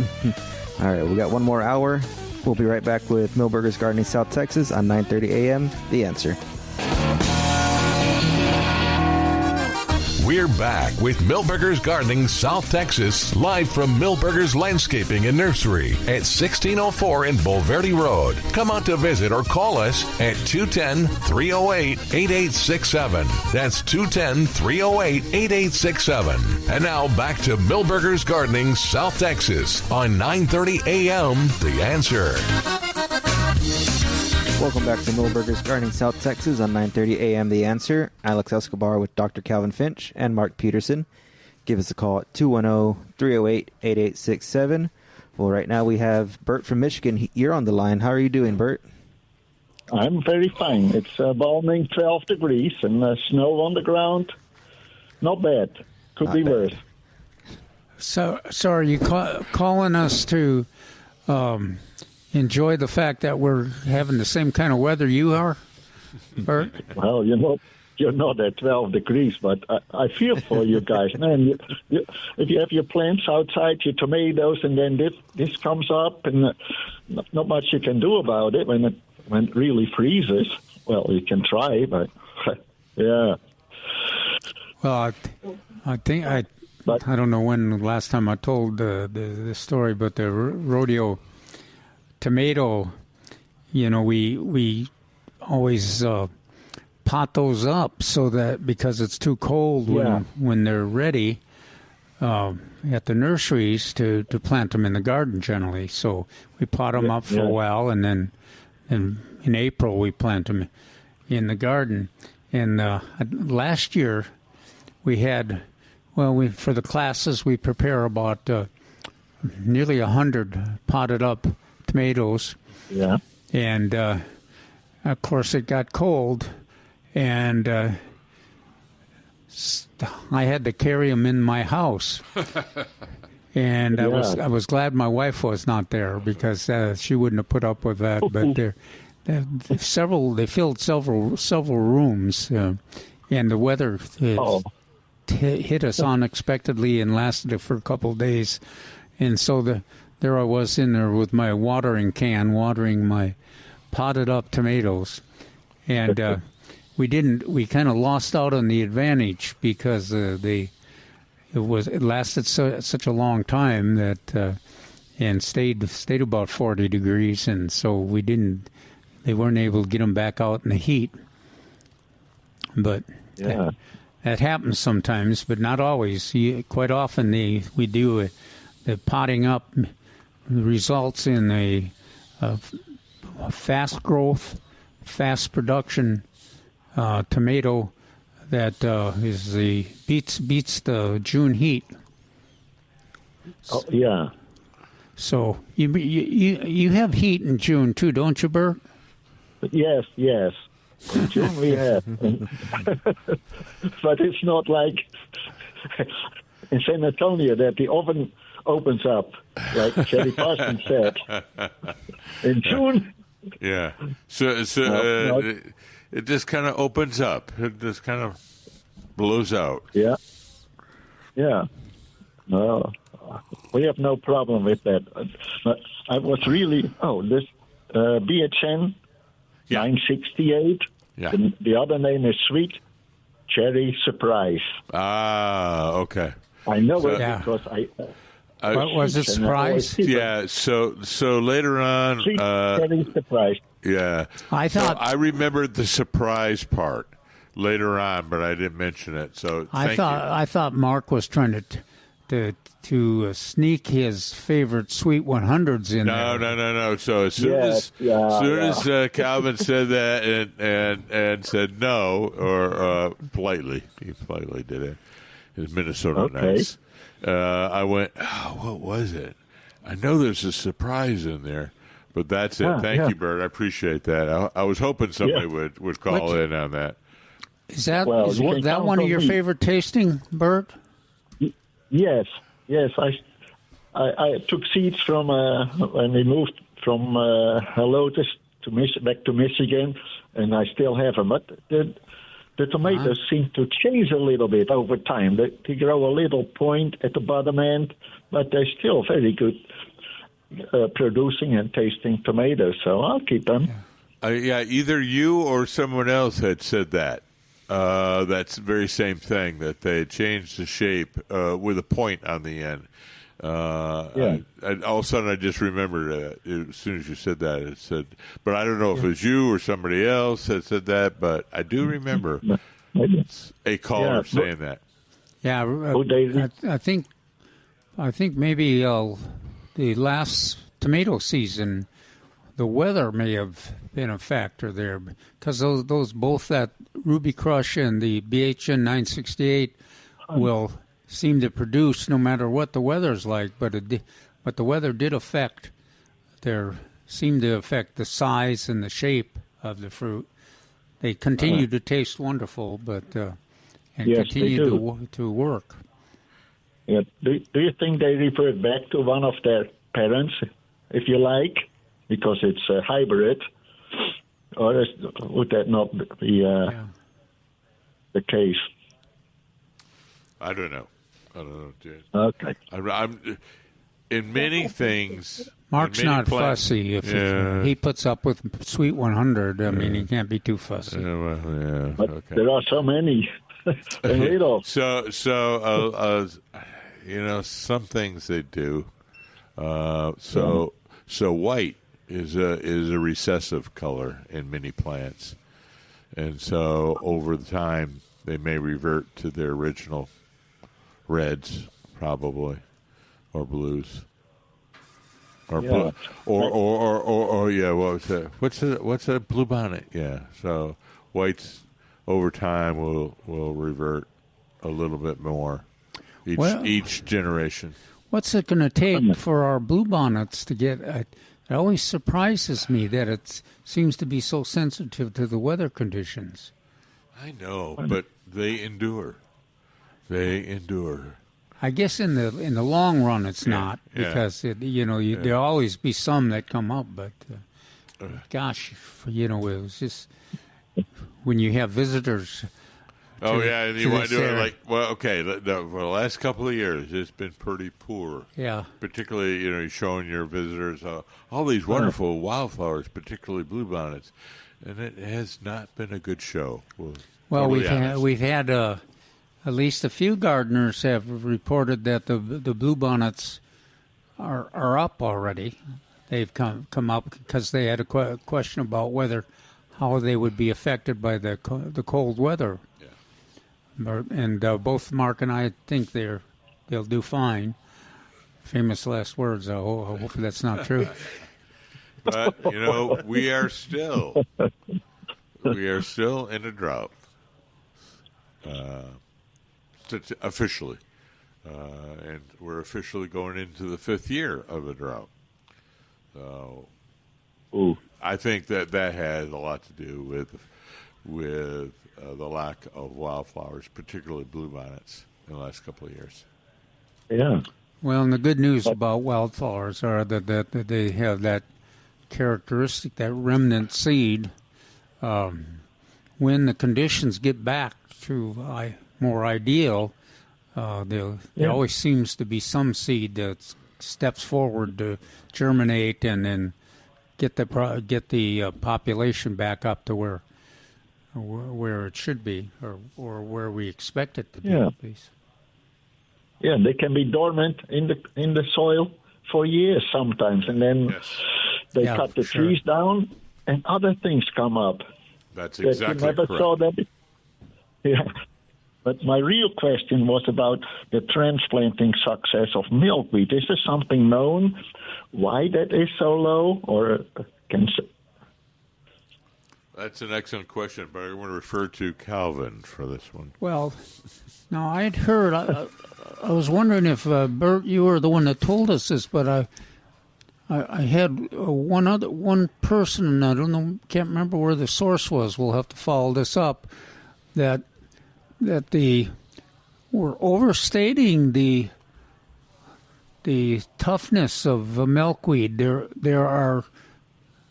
All right, we got one more hour. We'll be right back with Millburgers Gardening South Texas on 9:30 a.m. The Answer. We're back with Milberger's Gardening South Texas, live from Milberger's Landscaping and Nursery at 1604 in Bulverde Road. Come out to visit or call us at 210-308-8867. That's 210-308-8867. And now back to Milberger's Gardening South Texas on 930 AM The Answer. Welcome back to Milberger's Gardening South Texas on 930 AM The Answer. Alex Escobar with Dr. Calvin Finch and Mark Peterson. Give us a call at 210-308-8867. Well, right now we have Bert from Michigan. You're on the line. How are you doing, Bert? I'm very fine. It's balming 12 degrees and snow on the ground. Not bad. Could be worse. So are you calling us to enjoy the fact that we're having the same kind of weather you are, Bert? Well, you're not at 12 degrees, but I feel for you guys. Man, if you have your plants outside, your tomatoes, and then this comes up, and not much you can do about it when it really freezes. Well, you can try, but yeah. Well, I think I don't know when the last time I told the story, but the rodeo tomato, we always pot those up so that because it's too cold when they're ready at the nurseries to plant them in the garden generally. So we pot them up for a while, and then in April we plant them in the garden. And last year we had, for the classes we prepare about nearly 100 potted up tomatoes. Yeah. And, of course, it got cold, and I had to carry them in my house. And I was glad my wife was not there because she wouldn't have put up with that. But they filled several rooms, and the weather hit us unexpectedly and lasted for a couple of days. And so there I was in there with my watering can, watering my potted up tomatoes. And we kind of lost out on the advantage because it lasted such a long time that and stayed about 40 degrees, and so they weren't able to get them back out in the heat. But that happens sometimes, but not always. Quite often we do the potting up results in a fast growth, fast production tomato that beats the June heat. Oh yeah. So you have heat in June too, don't you, Bert? Yes. In June we have, but it's not like in San Antonio that the oven opens up, like Jerry Parsons said. In June. Yeah. So it just kind of opens up. It just kind of blows out. Yeah. No, we have no problem with that. I was really this BHN 968. Yeah. The other name is Sweet Cherry Surprise. Ah, okay. I know it because what was it, surprise? Yeah, so later on... Cherry surprise. Yeah. I remembered the surprise part later on, but I didn't mention it, so I thought Mark was trying to sneak his favorite Sweet 100s in there. No. So as soon as Calvin said that and said no, or politely, he politely did it. His Minnesota nice. I went, what was it? I know there's a surprise in there, but that's it. Thank you, Bert. I appreciate that. I was hoping somebody would call in on that. Is that one of your favorite tasting, Bert? Yes. I took seeds from when we moved from Helotes back to Michigan, and I still have them. But the tomatoes seem to change a little bit over time. They grow a little point at the bottom end, but they're still very good producing and tasting tomatoes. So I'll keep them. Either you or someone else had said that That's the very same thing, that they changed the shape with a point on the end. And all of a sudden, I just remembered as soon as you said that. It said, but I don't know if it was you or somebody else that said that, but I do remember a caller saying that. Yeah, I think maybe the last tomato season, the weather may have been a factor there, because those both that Ruby Crush and the BHN 968 will seem to produce no matter what the weather's like, but the weather did seemed to affect the size and the shape of the fruit. They continue to taste wonderful, but continue to work. Yeah. Do you think they revert back to one of their parents, if you like, because it's a hybrid, or would that not be the case? I don't know, Jay. Okay. I'm in many things. Mark's not fussy. If he puts up with Sweet 100, I mean, he can't be too fussy. But there are so many. Little. So some things they do. So white is a recessive color in many plants, and so over the time they may revert to their original reds, probably, or blues, or blue, or what's a blue bonnet? Yeah, so whites over time will revert a little bit more each generation. What's it going to take for our bluebonnets to get? It always surprises me that it seems to be so sensitive to the weather conditions. I know, but they endure. I guess in the long run, it's not, because there'll always be some that come up. But gosh, it was just when you have visitors. And you want to do it for the last couple of years, it's been pretty poor. Yeah. Particularly, you're showing your visitors all these wonderful wildflowers, particularly bluebonnets, and it has not been a good show. We've had at least a few gardeners have reported that the bluebonnets are up already. They've come up because they had a question about how they would be affected by the cold weather. And both Mark and I think they'll do fine. Famous last words. I hope that's not true. But we are still in a drought, officially, and we're officially going into the 5th year of a drought. So, I think that has a lot to do with the lack of wildflowers, particularly bluebonnets, in the last couple of years. Yeah. Well, and the good news about wildflowers are that they have that characteristic, that remnant seed. When the conditions get back to more ideal, there always seems to be some seed that steps forward to germinate and then get the population back up to where it should be, or where we expect it to be, at least. Yeah, they can be dormant in the soil for years sometimes, and then they cut the trees down, and other things come up. That's exactly correct. You never saw that. Yeah, but my real question was about the transplanting success of milkweed. Is there something known why that is so low, or That's an excellent question, but I want to refer to Calvin for this one. Well, no, I had heard. I was wondering if Bert, you were the one that told us this, but I had one person, and I don't know, can't remember where the source was. We'll have to follow this up. That we're overstating the toughness of milkweed. There are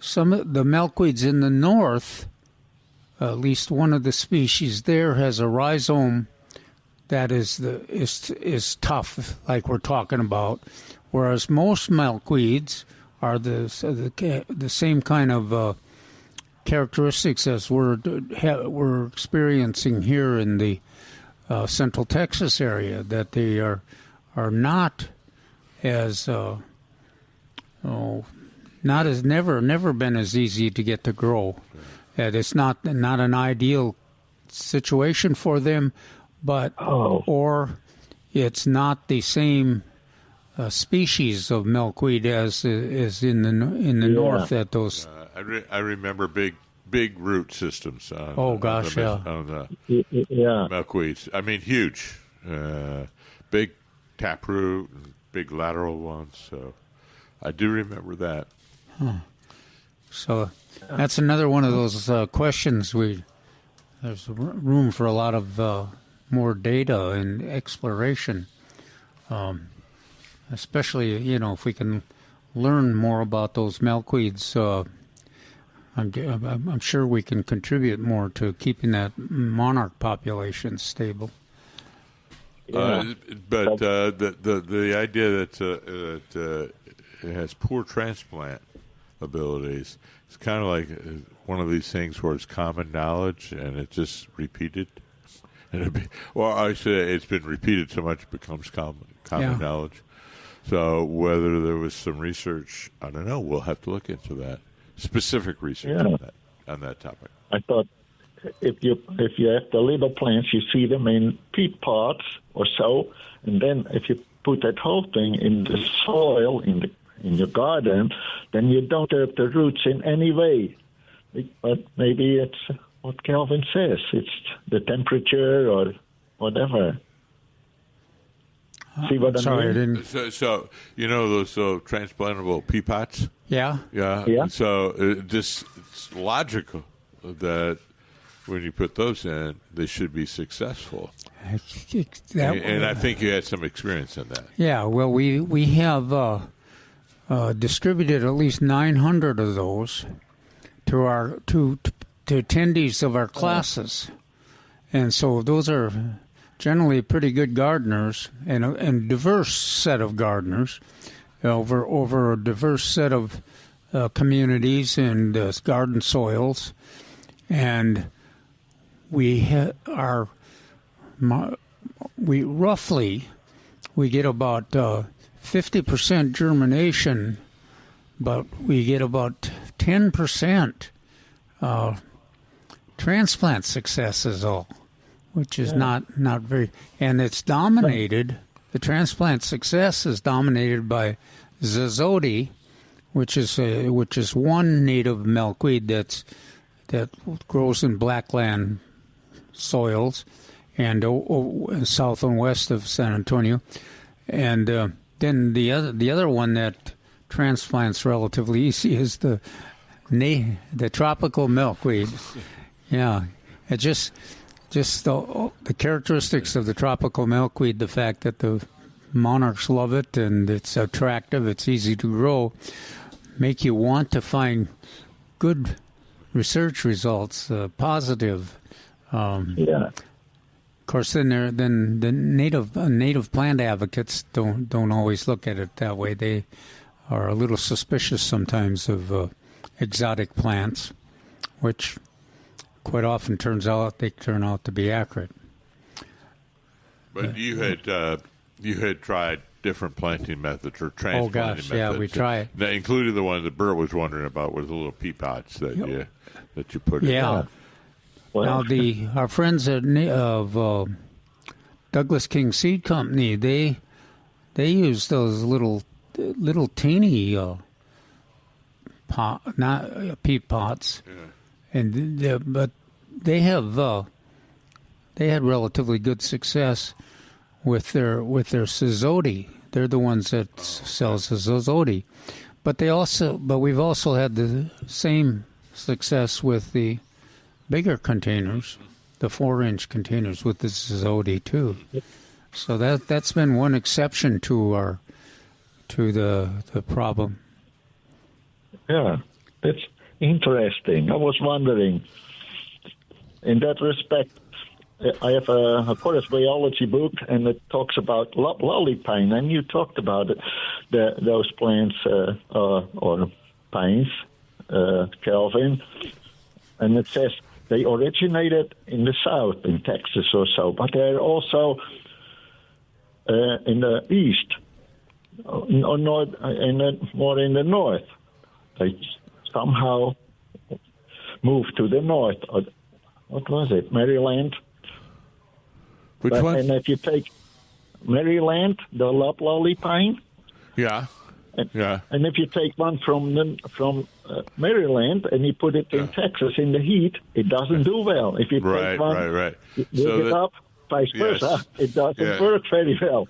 some of the milkweeds in the north, at least one of the species there has a rhizome that is tough, like we're talking about, whereas most milkweeds are the same kind of characteristics as we're experiencing here in the Central Texas area, that they are not as never been as easy to get to grow. That it's not an ideal situation for them, but or it's not the same species of milkweed as in the north. That those I remember big root systems. On the milkweeds. I mean, huge, big taproot and big lateral ones. So I do remember that. So that's another one of those questions. There's room for a lot of more data and exploration, especially if we can learn more about those milkweeds. I'm sure we can contribute more to keeping that monarch population stable. But the idea that it has poor transplant abilities, it's kind of like one of these things where it's common knowledge and it's just repeated. And I say it's been repeated so much it becomes common knowledge. So whether there was some research, I don't know. We'll have to look into that. Specific research on that topic. I thought if you have the little plants, you see them in peat pots or so, and then if you put that whole thing in the soil in your garden, then you don't hurt the roots in any way. But maybe it's what Calvin says. It's the temperature or whatever. See what I mean? So those transplantable pea pots? Yeah. So it's logical that when you put those in, they should be successful. And I think you had some experience in that. Yeah. Well, we have distributed at least 900 of those to our to attendees of our classes, and so those are generally pretty good gardeners and a diverse set of gardeners over a diverse set of communities and garden soils, and we get about 50% germination, but we get about 10% transplant success is all, which is not very, and it's dominated. The transplant success is dominated by zizoti, which is one native milkweed that grows in blackland soils and south and west of San Antonio, and then the other one that transplants relatively easy is the tropical milkweed. Yeah, it just the characteristics of the tropical milkweed, the fact that the monarchs love it and it's attractive, it's easy to grow, make you want to find good research results, positive. Of course, then the native plant advocates don't always look at it that way. They are a little suspicious sometimes of exotic plants, which quite often turn out to be accurate. But you had tried different planting methods or transplanting methods. Oh gosh, yeah, we tried. Including the one that Bert was wondering about with the little pea pots that you put in. Yeah. Now our friends of Douglas King Seed Company, they use those little teeny peat pots, but they had relatively good success with their zizoti. They're the ones that sell zizoti, but we've also had the same success with the bigger containers, the 4-inch containers with the zizoti too. So that's been one exception to the problem. Yeah, that's interesting. I was wondering. In that respect, I have a forest biology book, and it talks about lolly pine, and you talked about it, those plants or pines, Calvin. and it says they originated in the south, in Texas or so, but they're also in the east, or north, more in the north. They somehow moved to the north. What was it, Maryland? Which one? And if you take Maryland, the loblolly pine. Yeah. Yeah. And if you take one from Maryland and you put it in Texas in the heat, it doesn't do well. If you take one, right. Look it up, vice versa, it doesn't work very well.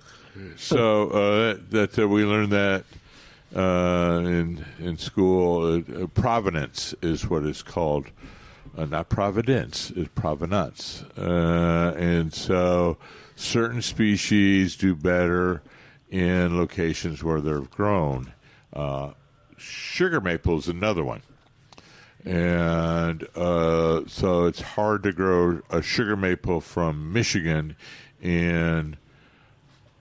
So that we learned that in school. Provenance is what it's called. Not Providence, it's provenance. And so certain species do better in locations where they're grown. Sugar maple is another one. And so it's hard to grow a sugar maple from Michigan in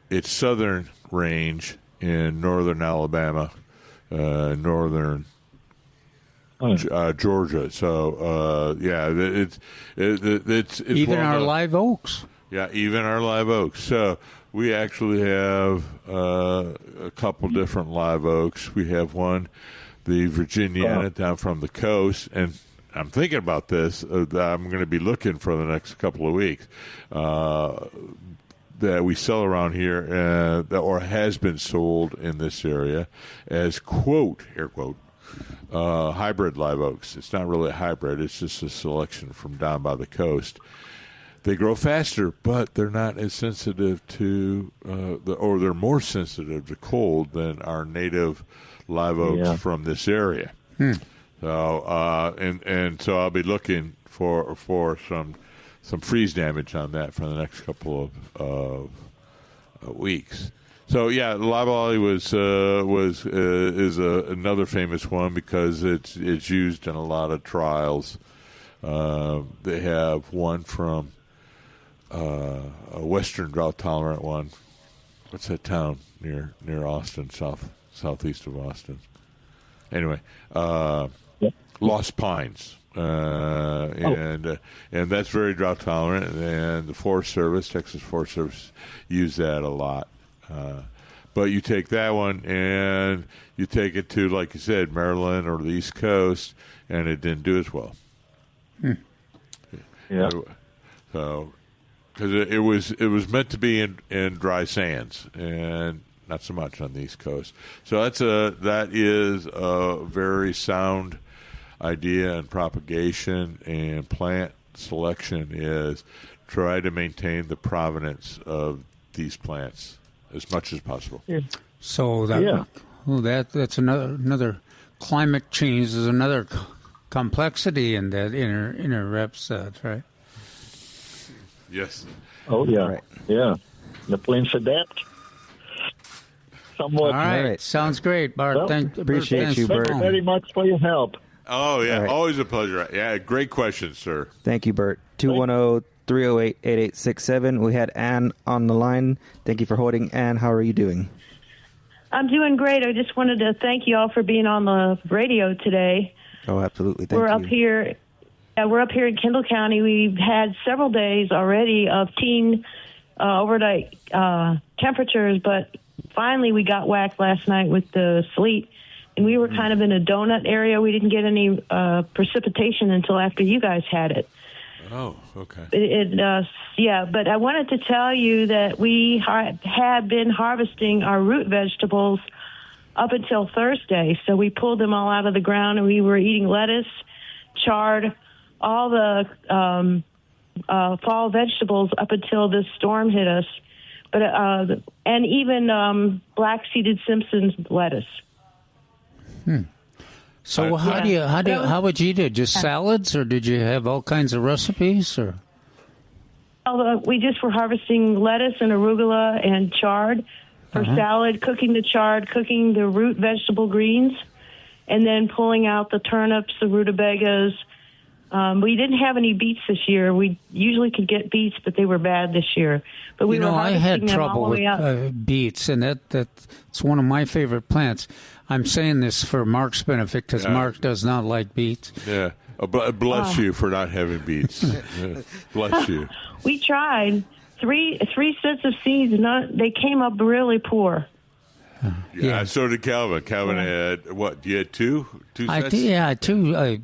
its southern range in northern Alabama, northern Georgia. So it's even our live oaks. Yeah, even our live oaks. So we actually have a couple different live oaks. We have one, the Virginiana, down from the coast, and I'm thinking about this. I'm going to be looking for the next couple of weeks that we sell around here, or has been sold in this area as quote, air quote, hybrid live oaks. It's not really a hybrid. It's just a selection from down by the coast. They grow faster, but they're not as sensitive to, or they're more sensitive to cold than our native live oaks from this area. So, and so I'll be looking for some freeze damage on that for the next couple of weeks. So yeah, loblolly is another famous one because it's used in a lot of trials. They have one from a western drought tolerant one. What's that town near Austin, southeast of Austin? Anyway, Lost Pines. And that's very drought tolerant, and the Forest Service, Texas Forest Service, use that a lot. But you take that one and you take it to, like you said, Maryland or the East Coast, and it didn't do as well. Yeah. So, because it was meant to be in dry sands, and not so much on the East Coast. So that is a very sound idea in propagation and plant selection, is try to maintain the provenance of these plants as much as possible. Yeah. So that's another climate change. There's another complexity in that inner reps, right? Yes. Oh yeah, Right. yeah. The plants adapt somewhat. All right, sounds great, Bart. Well, appreciate you, Bert. Thank you very much for your help. Oh, yeah. All right. Always a pleasure. Yeah, great question, sir. Thank you, Bert. 210-308-8867. We had Ann on the line. Thank you for holding. Ann, how are you doing? I'm doing great. I just wanted to thank you all for being on the radio today. Oh, absolutely. Thank We're you. up here. We're up here in Kendall County. We've had several days already of teen overnight temperatures, but finally we got whacked last night with the sleet. And we were kind of in a donut area. We didn't get any precipitation until after you guys had it. Oh, okay. But I wanted to tell you that we had been harvesting our root vegetables up until Thursday. So we pulled them all out of the ground, and we were eating lettuce, chard, all the fall vegetables up until this storm hit us. But and even black-seeded Simpson's lettuce. So how would you eat it? Just salads, or did you have all kinds of recipes, or? We just were harvesting lettuce and arugula and chard for salad, cooking the chard, cooking the root vegetable greens, and then pulling out the turnips, the rutabagas. We didn't have any beets this year. We usually could get beets, but they were bad this year. But we were I harvesting had them trouble all the way up. with beets, and that's one of my favorite plants. I'm saying this for Mark's benefit because Mark does not like beets. Yeah. Bless you for not having beets. Bless you. We tried three sets of seeds. They came up really poor. Yeah, so did Calvin. Calvin had what? You had two sets? Two. I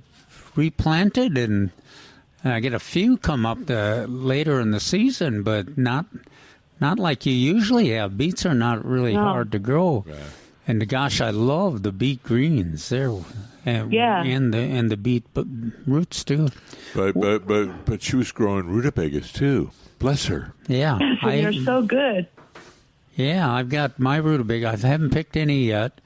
replanted, and I get a few come up later in the season, but not like you usually have. Beets are not really hard to grow. Right. And gosh, I love the beet greens there, and the beet roots too. But she was growing rutabagas too. Bless her. Yeah, they're so good. Yeah, I've got my rutabaga. I haven't picked any yet,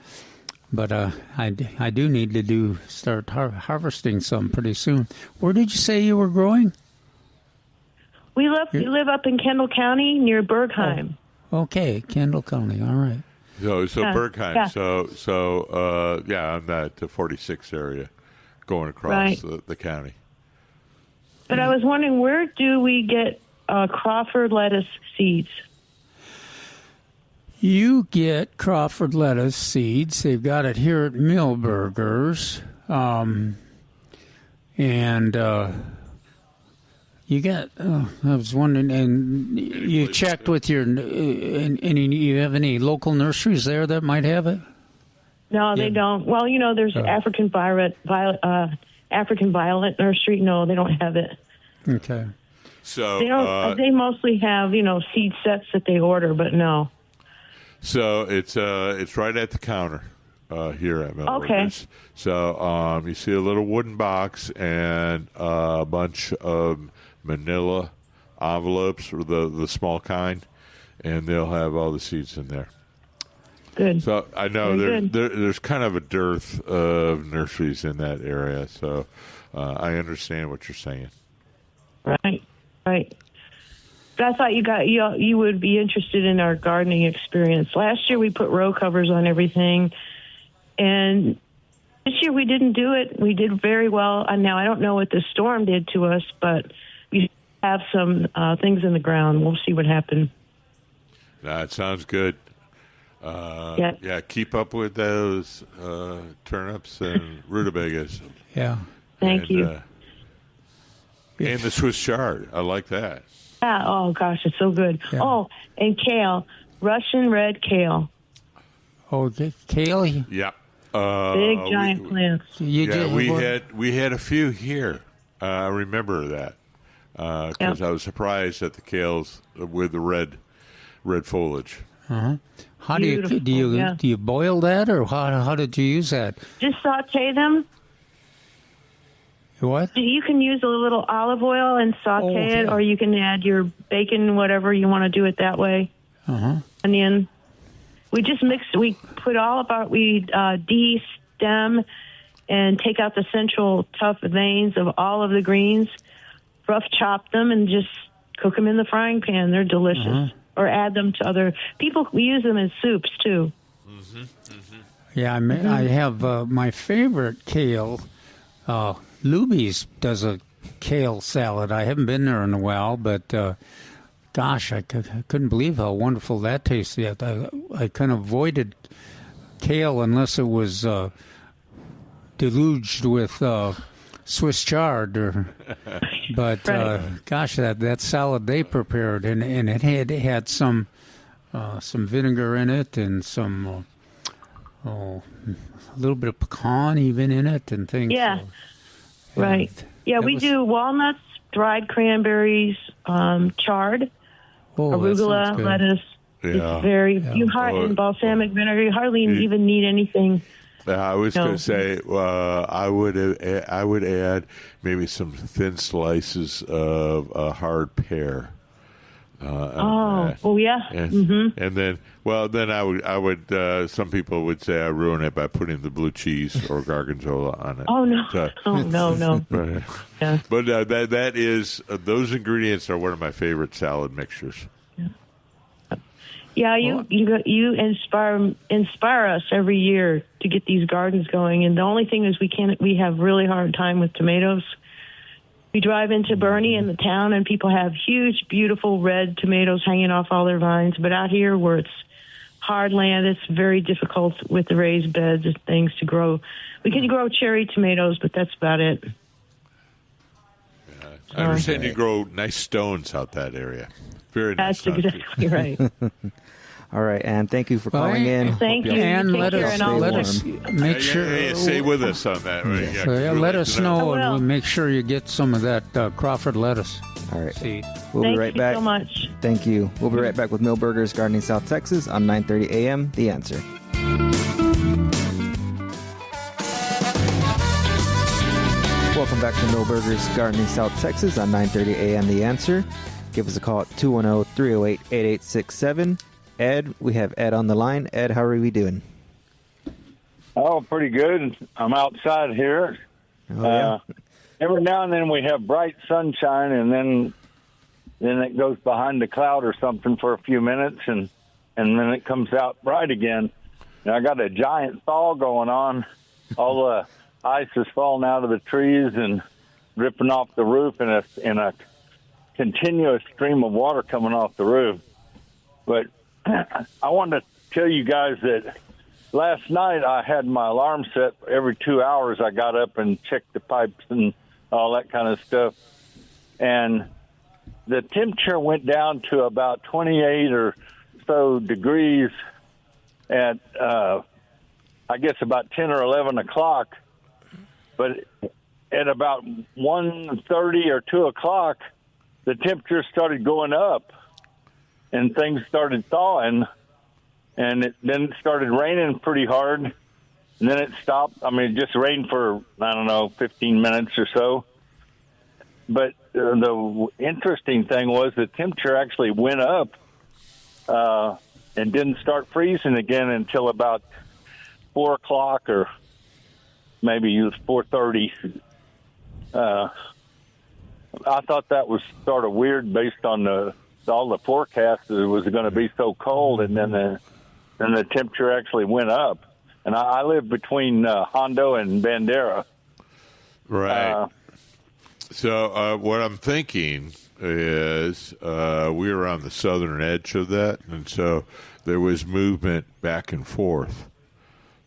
but I do need to start harvesting some pretty soon. Where did you say you were growing? We live up in Kendall County near Bergheim. Oh, okay, Kendall County. All right. So Bergheim. Yeah. So on that 46 area, going across the county. But I was wondering, where do we get Crawford lettuce seeds? You get Crawford lettuce seeds. They've got it here at Millburgers. You got, I was wondering, and you checked with you have any local nurseries there that might have it? No, they don't. Well, there's African Violet Nursery. No, they don't have it. Okay. So they don't. They mostly have, seed sets that they order, but no. So it's right at the counter here at Millburgers. Okay. So you see a little wooden box and a bunch of manila envelopes, or the small kind, and they'll have all the seeds in there. Good. So I know there's kind of a dearth of nurseries in that area, so I understand what you're saying. Right. But I thought you would be interested in our gardening experience. Last year we put row covers on everything, and this year we didn't do it. We did very well. And now I don't know what the storm did to us, but we have some things in the ground. We'll see what happens. That sounds good. Yeah, keep up with those turnips and rutabagas. Yeah. Thank you. And the Swiss chard. I like that. Yeah, oh, gosh, it's so good. Yeah. Oh, and kale, Russian red kale. Oh, kale? Yeah. Big, giant plants. We had a few here. I remember that because I was surprised at the kales with the red foliage. Uh-huh. How do you boil that, or how did you use that? Just saute them. What? You can use a little olive oil and saute it, or you can add your bacon, whatever you want to do it that way. Onion. We just we put all of we de-stem and take out the central tough veins of all of the greens, rough chop them, and just cook them in the frying pan. They're delicious. Or add them to other people. We use them in soups too. Yeah, I have my favorite kale. Luby's does a kale salad. I haven't been there in a while, but gosh, I couldn't believe how wonderful that tasted. I kind of avoided kale unless it was deluged with Swiss chard, but gosh, that salad they prepared, and it had some vinegar in it, and some a little bit of pecan even in it, and things. Yeah. Right. Yeah, we do walnuts, dried cranberries, chard, arugula, lettuce. Yeah. It's very and balsamic vinegar. You hardly even need anything. I was going to say I would add maybe some thin slices of hard pear. Yeah. And then I would. Some people would say I ruin it by putting the blue cheese or gorgonzola on it. Oh no! No. But, that is those ingredients are one of my favorite salad mixtures. Yeah, you inspire us every year to get these gardens going, and the only thing is we have really hard time with tomatoes. We drive into Bernie in the town, and people have huge, beautiful red tomatoes hanging off all their vines. But out here, where it's hard land, it's very difficult with the raised beds and things to grow. We can grow cherry tomatoes, but that's about it. I understand you grow nice stones out that area. Very nice. That's stones. exactly right. All right, Ann, thank you for calling in. Thank you. And Take let care, us and I'll let check- us make sure. Yeah, stay with us on that. Yeah, So, we'd let like us to know, I and will. we'll make sure you get some of that Crawford lettuce All right, seed. we'll Thank be right you back. so much. Thank you. We'll be right back with Millburgers Gardening South Texas on 9:30 a.m. The Answer. Welcome back to Millburgers Gardening South Texas on 9:30 a.m. The Answer. Give us a call at 210-308-8867. Ed, we have Ed on the line. Ed, how are we doing? Oh, pretty good. I'm outside here. Oh, yeah. Every now and then we have bright sunshine, and then it goes behind the cloud or something for a few minutes, and then it comes out bright again. And I got a giant thaw going on. All the ice is falling out of the trees and dripping off the roof, and in a continuous stream of water coming off the roof. But I wanted to tell you guys that last night I had my alarm set. Every 2 hours I got up and checked the pipes and all that kind of stuff. And the temperature went down to about 28 or so degrees at, I guess, about 10 or 11 o'clock. But at about 1:30 or 2 o'clock, the temperature started going up and things started thawing. And then it started raining pretty hard, and then it stopped. I mean, it just rained for, 15 minutes or so. But the interesting thing was the temperature actually went up and didn't start freezing again until about 4 o'clock or maybe it was 4:30. I thought that was sort of weird based on all the forecasts that it was going to be so cold, and then the temperature actually went up. And I live between Hondo and Bandera. Right. So what I'm thinking is we were on the southern edge of that, and so there was movement back and forth.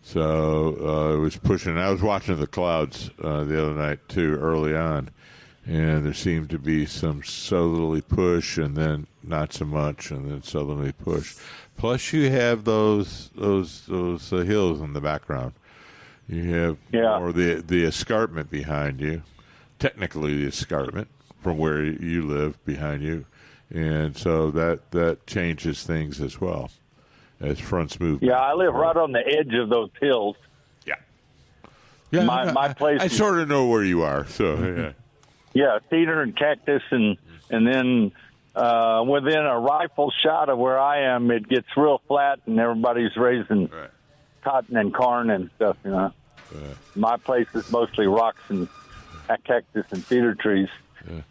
So it was pushing. I was watching the clouds the other night, too, early on, and there seemed to be some southerly push and then not so much, and then southerly push. Plus, you have those hills in the background. You have more the escarpment behind you, technically the escarpment from where you live behind you, and so that changes things as well as fronts move. Yeah, I live right on the edge of those hills. Yeah, my place. I sort of know where you are. So yeah. Yeah, cedar and cactus, and then within a rifle shot of where I am, it gets real flat, and everybody's raising cotton and corn and stuff. My place is mostly rocks and cactus and cedar trees.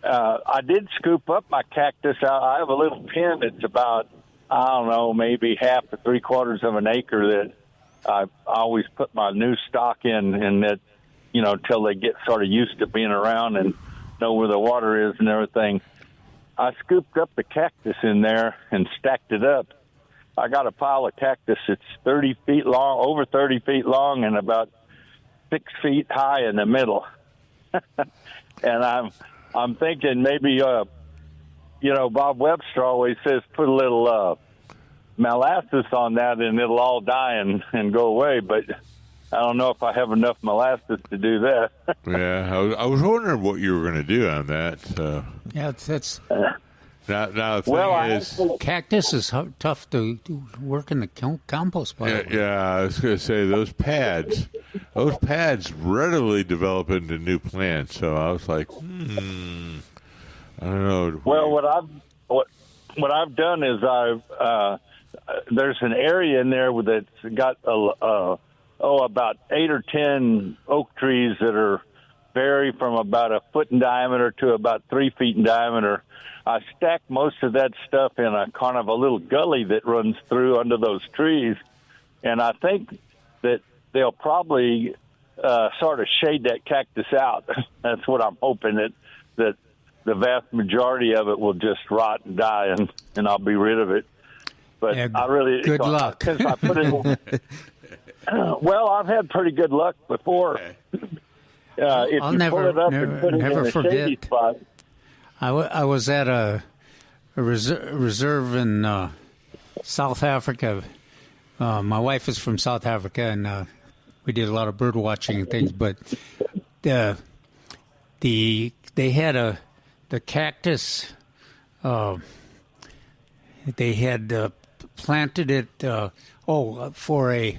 I did scoop up my cactus. I have a little pen that's about, I don't know, maybe half to 3/4 of an acre that I always put my new stock in, and that, till they get sort of used to being around and know where the water is and everything. I scooped up the cactus in there and stacked it up. I got a pile of cactus that's 30 feet long, over 30 feet long, and about 6 feet high in the middle. And I'm thinking maybe, Bob Webster always says put a little molasses on that and it'll all die and go away. But I don't know if I have enough molasses to do that. Yeah, I was wondering what you were going to do on that. Yeah, it's now the thing is, cactus is tough to work in the compost pile. Yeah, I was going to say those pads readily develop into new plants. So I was like, I don't know. Well, what I've done is there's an area in there that's got about 8 or 10 oak trees that vary from about a foot in diameter to about 3 feet in diameter. I stacked most of that stuff in a kind of a little gully that runs through under those trees, and I think that they'll probably sort of shade that cactus out. That's what I'm hoping, that the vast majority of it will just rot and die, and I'll be rid of it. But yeah, I really good luck. Because I put it. Well, I've had pretty good luck before. If I'll you never, pull it up never, and put it never in a forget. shady spot. I was at a reserve in South Africa. My wife is from South Africa, and we did a lot of bird watching and things. But they had the cactus. They had planted it. For a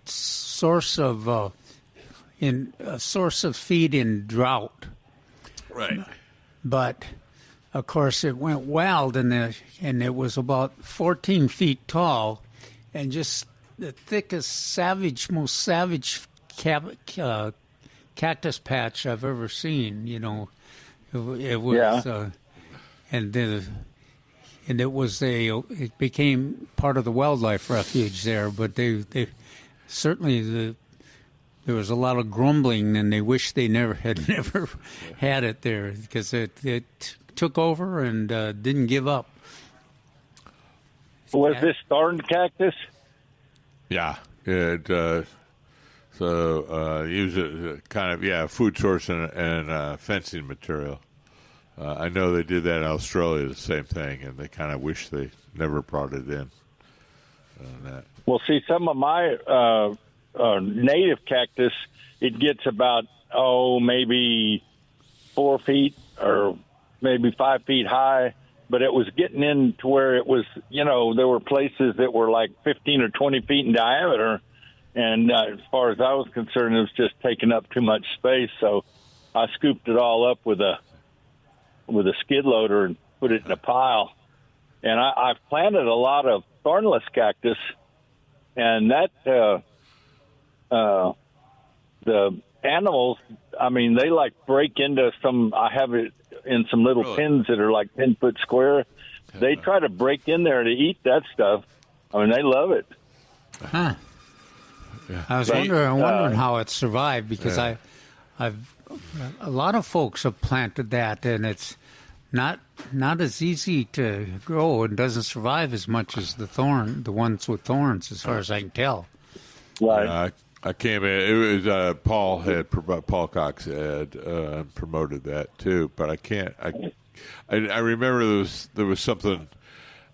source of source of feed in drought. Right. But of course, it went wild, and it was about 14 feet tall, and just the thickest, most savage cactus patch I've ever seen. You know, it was, and it was it became part of the wildlife refuge there. But they certainly there was a lot of grumbling, and they wished they never had it there, because it took over and didn't give up. Was this thorn cactus? Yeah. It use it kind of food source and fencing material. I know they did that in Australia, the same thing, and they kind of wish they never brought it in. Well, see, some of my native cactus, it gets about maybe 4 feet or maybe 5 feet high, but it was getting into where it was, there were places that were like 15 or 20 feet in diameter. And as far as I was concerned, it was just taking up too much space. So I scooped it all up with a skid loader and put it in a pile. And I've planted a lot of thornless cactus, and that the animals, they like break into some. I have it in some little pins that are like 10-foot square. They try to break in there to eat that stuff. They love it. Huh. Yeah. I was wondering how it survived, because a lot of folks have planted that, and it's not as easy to grow, and doesn't survive as much as the ones with thorns, as far as I can tell. Right. I can't. It was Paul Cox had promoted that too, but I can't. I remember there was something,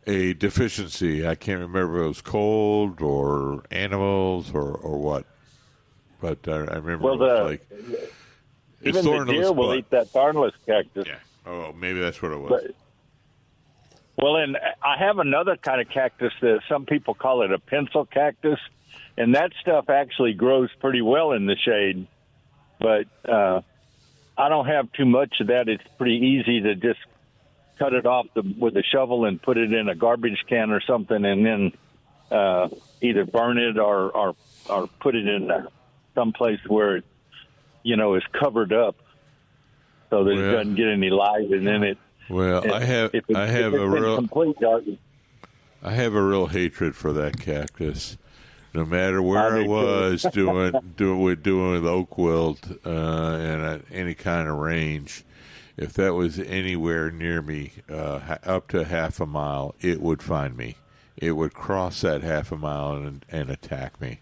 a deficiency. I can't remember if it was cold or animals or what. But I remember it was even the deer will eat that thornless cactus. Yeah. Oh, maybe that's what it was. And I have another kind of cactus that some people call it a pencil cactus, and that stuff actually grows pretty well in the shade. But I don't have too much of that. It's pretty easy to just cut it off with a shovel and put it in a garbage can or something, and then either burn it or put it in someplace where it, is covered up so that it doesn't get any light, and then it. Well, I have a real hatred for that cactus. No matter where I was doing with oak wilt and any kind of range, if that was anywhere near me, up to half a mile, it would find me. It would cross that half a mile and attack me.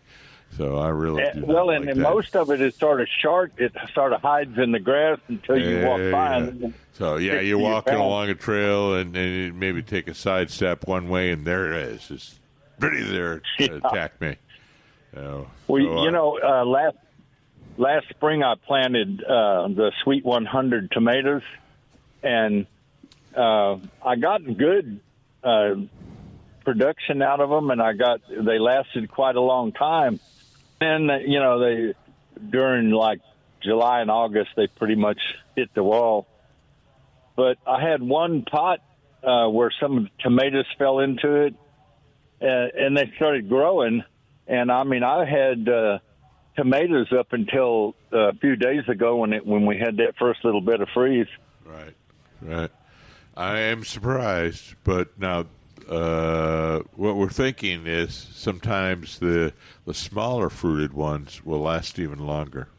So I really do not like that. Most of it is sort of short. It sort of hides in the grass until you walk by. Yeah. So you're walking along a trail and you maybe take a side step one way, and there it is. It's pretty there to attack me. Last spring I planted the Sweet 100 tomatoes, and I got good production out of them, and they lasted quite a long time. And they during like July and August they pretty much hit the wall. But I had one pot where some tomatoes fell into it, and they started growing. And I had tomatoes up until a few days ago when we had that first little bit of freeze. Right. I am surprised, but now what we're thinking is sometimes the smaller fruited ones will last even longer.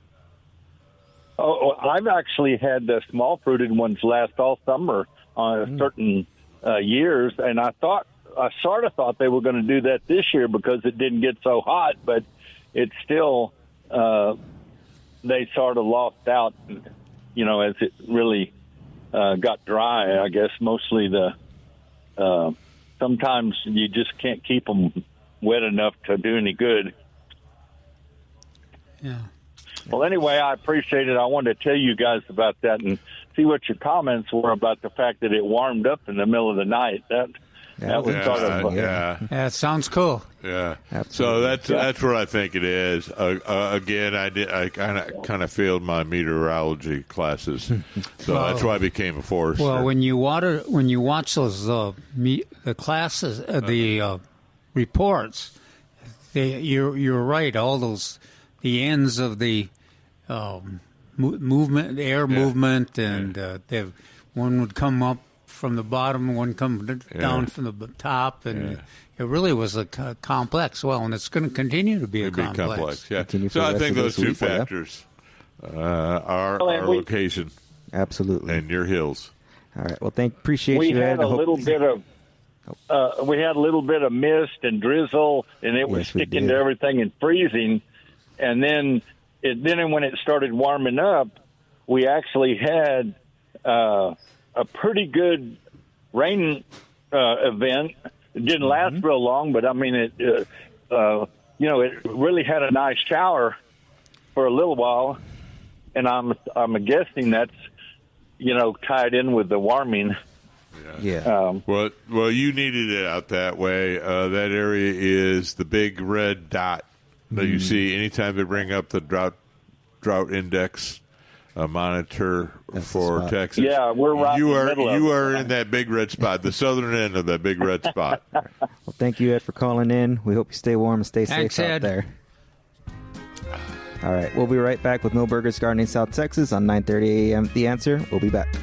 Oh, I've actually had the small fruited ones last all summer on certain years, and I sort of thought they were going to do that this year because it didn't get so hot, but it's still they sort of lost out, as it really got dry. I guess mostly sometimes you just can't keep them wet enough to do any good. Yeah. Well, anyway, I appreciate it. I wanted to tell you guys about that and see what your comments were about the fact that it warmed up in the middle of the night. That was sort of yeah. That sounds cool. Yeah. Absolutely. So that's what I think it is. Again, I kind of failed my meteorology classes, so that's why I became a forester. Well, when you watch those the classes, the reports, you're right. All those the ends of the movement, the air movement, and one would come up from the bottom, one come down from the top, and it really was a complex. Well, and it's going to continue to be a complex. Yeah. So I think those two factors are our location, absolutely, and your hills. All right. Well, appreciate we you, Ed. had a little bit of. We had a little bit of mist and drizzle, and it was sticking to everything and freezing. And then when it started warming up, we actually had a pretty good rain event. It didn't last real long, but I mean, it really had a nice shower for a little while. And I'm guessing that's tied in with the warming. Yeah. Well, you needed it out that way. That area is the big red dot that you see anytime they bring up the drought index monitor for Texas. Yeah, we're right. You are in that big red spot, the southern end of that big red spot. Well, thank you, Ed, for calling in. We hope you stay warm and stay safe out there. All right, we'll be right back with Millburgers Gardening South Texas on 9:30 a.m. The Answer. We'll be back.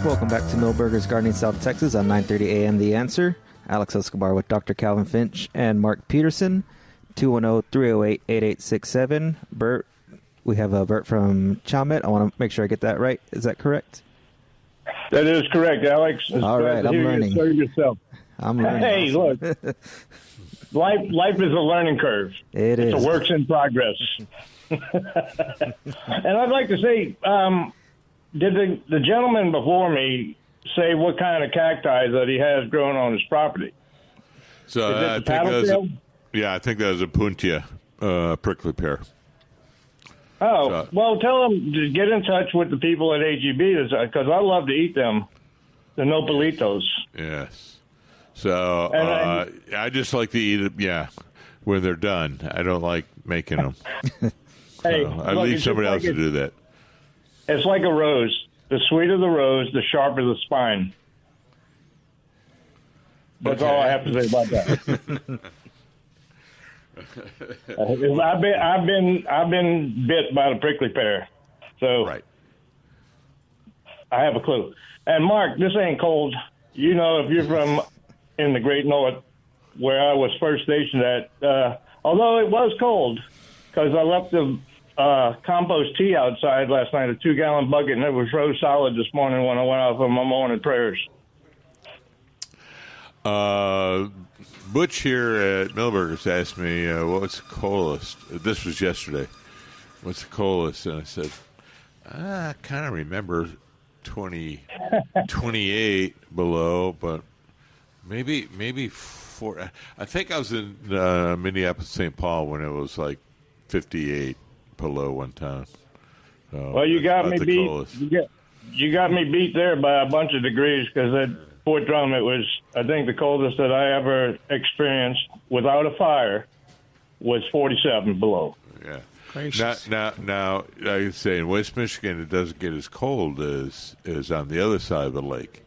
Welcome back to Millburgers Gardening South Texas on 9:30 a.m. The Answer. Alex Escobar with Dr. Calvin Finch and Mark Peterson. 210-308-8867. Bert, we have Bert from Chalmette. I want to make sure I get that right. Is that correct? That is correct, Alex. All right, I'm learning. Serve yourself. I'm learning. Hey, look, life is a learning curve. It's a work in progress. And I'd like to say, did the gentleman before me say what kind of cacti that he has growing on his property? So I think that was a Puntia prickly pear. Oh, well, tell them to get in touch with the people at AGB because I love to eat them, the nopalitos. Yes. So I just like to eat it, when they're done. I don't like making them. Hey, I leave somebody else to do that. It's like a rose. The sweeter the rose, the sharper the spine. That's all I have to say about that. I've been bit by the prickly pear, so right. I have a clue. And Mark, this ain't cold. If you're from in the Great North, where I was first stationed at, although it was cold, because I left the compost tea outside last night, a 2-gallon bucket, and it was froze solid this morning when I went out for my morning prayers. Butch here at Millburgers asked me, what's the coldest? This was yesterday. What's the coldest? And I said, I kind of remember 28 below, but maybe 4. I think I was in Minneapolis, St. Paul when it was like 58 below one time. So well, you got me beat. You got me beat there by a bunch of degrees because at Fort Drum it was, I think, the coldest that I ever experienced without a fire was 47 below. Yeah. Now, I say in West Michigan it doesn't get as cold as on the other side of the lake.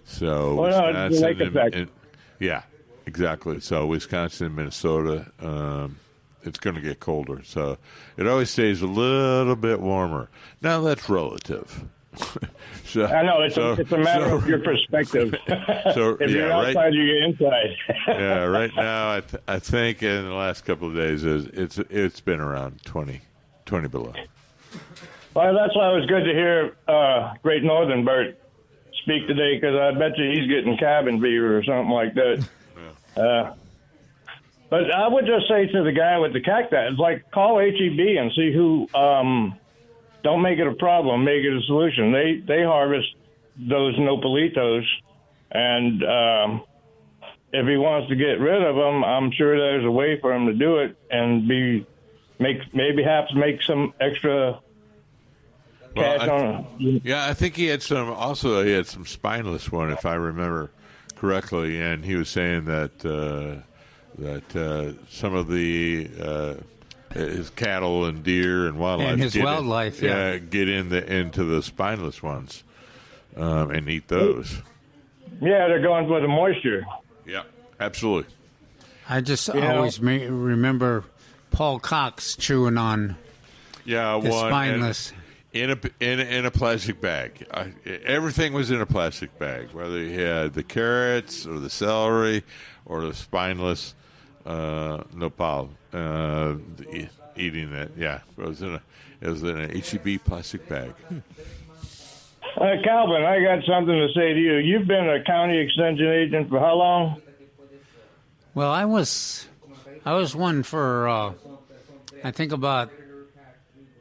So it's the lake effect. Yeah, exactly. So Wisconsin and Minnesota, it's going to get colder. So it always stays a little bit warmer. Now that's relative. I know it's a matter of your perspective. So if you're outside, you get inside. Yeah, right now I think in the last couple of days it's been around 20 below. Well, that's why it was good to hear Great Northern Bert speak today because I bet you he's getting cabin fever or something like that. But I would just say to the guy with the cacti, it's like call HEB and see who. Don't make it a problem, make it a solution. They harvest those nopalitos, and if he wants to get rid of them, I'm sure there's a way for him to do it and maybe have to make some extra cash on it. Yeah, I think he had some. Also, he had some spineless one, if I remember correctly, and he was saying that some of the his cattle and deer and wildlife and his wildlife, get into the spineless ones and eat those. Yeah, they're going for the moisture. Yeah, absolutely. I just always remember Paul Cox chewing on the spineless. In a plastic bag. Everything was in a plastic bag, whether you had the carrots or the celery or the spineless nopal. Eating that, yeah, it was in an HEB plastic bag. Calvin, I got something to say to you. You've been a county extension agent for how long? Well, I was one for I think about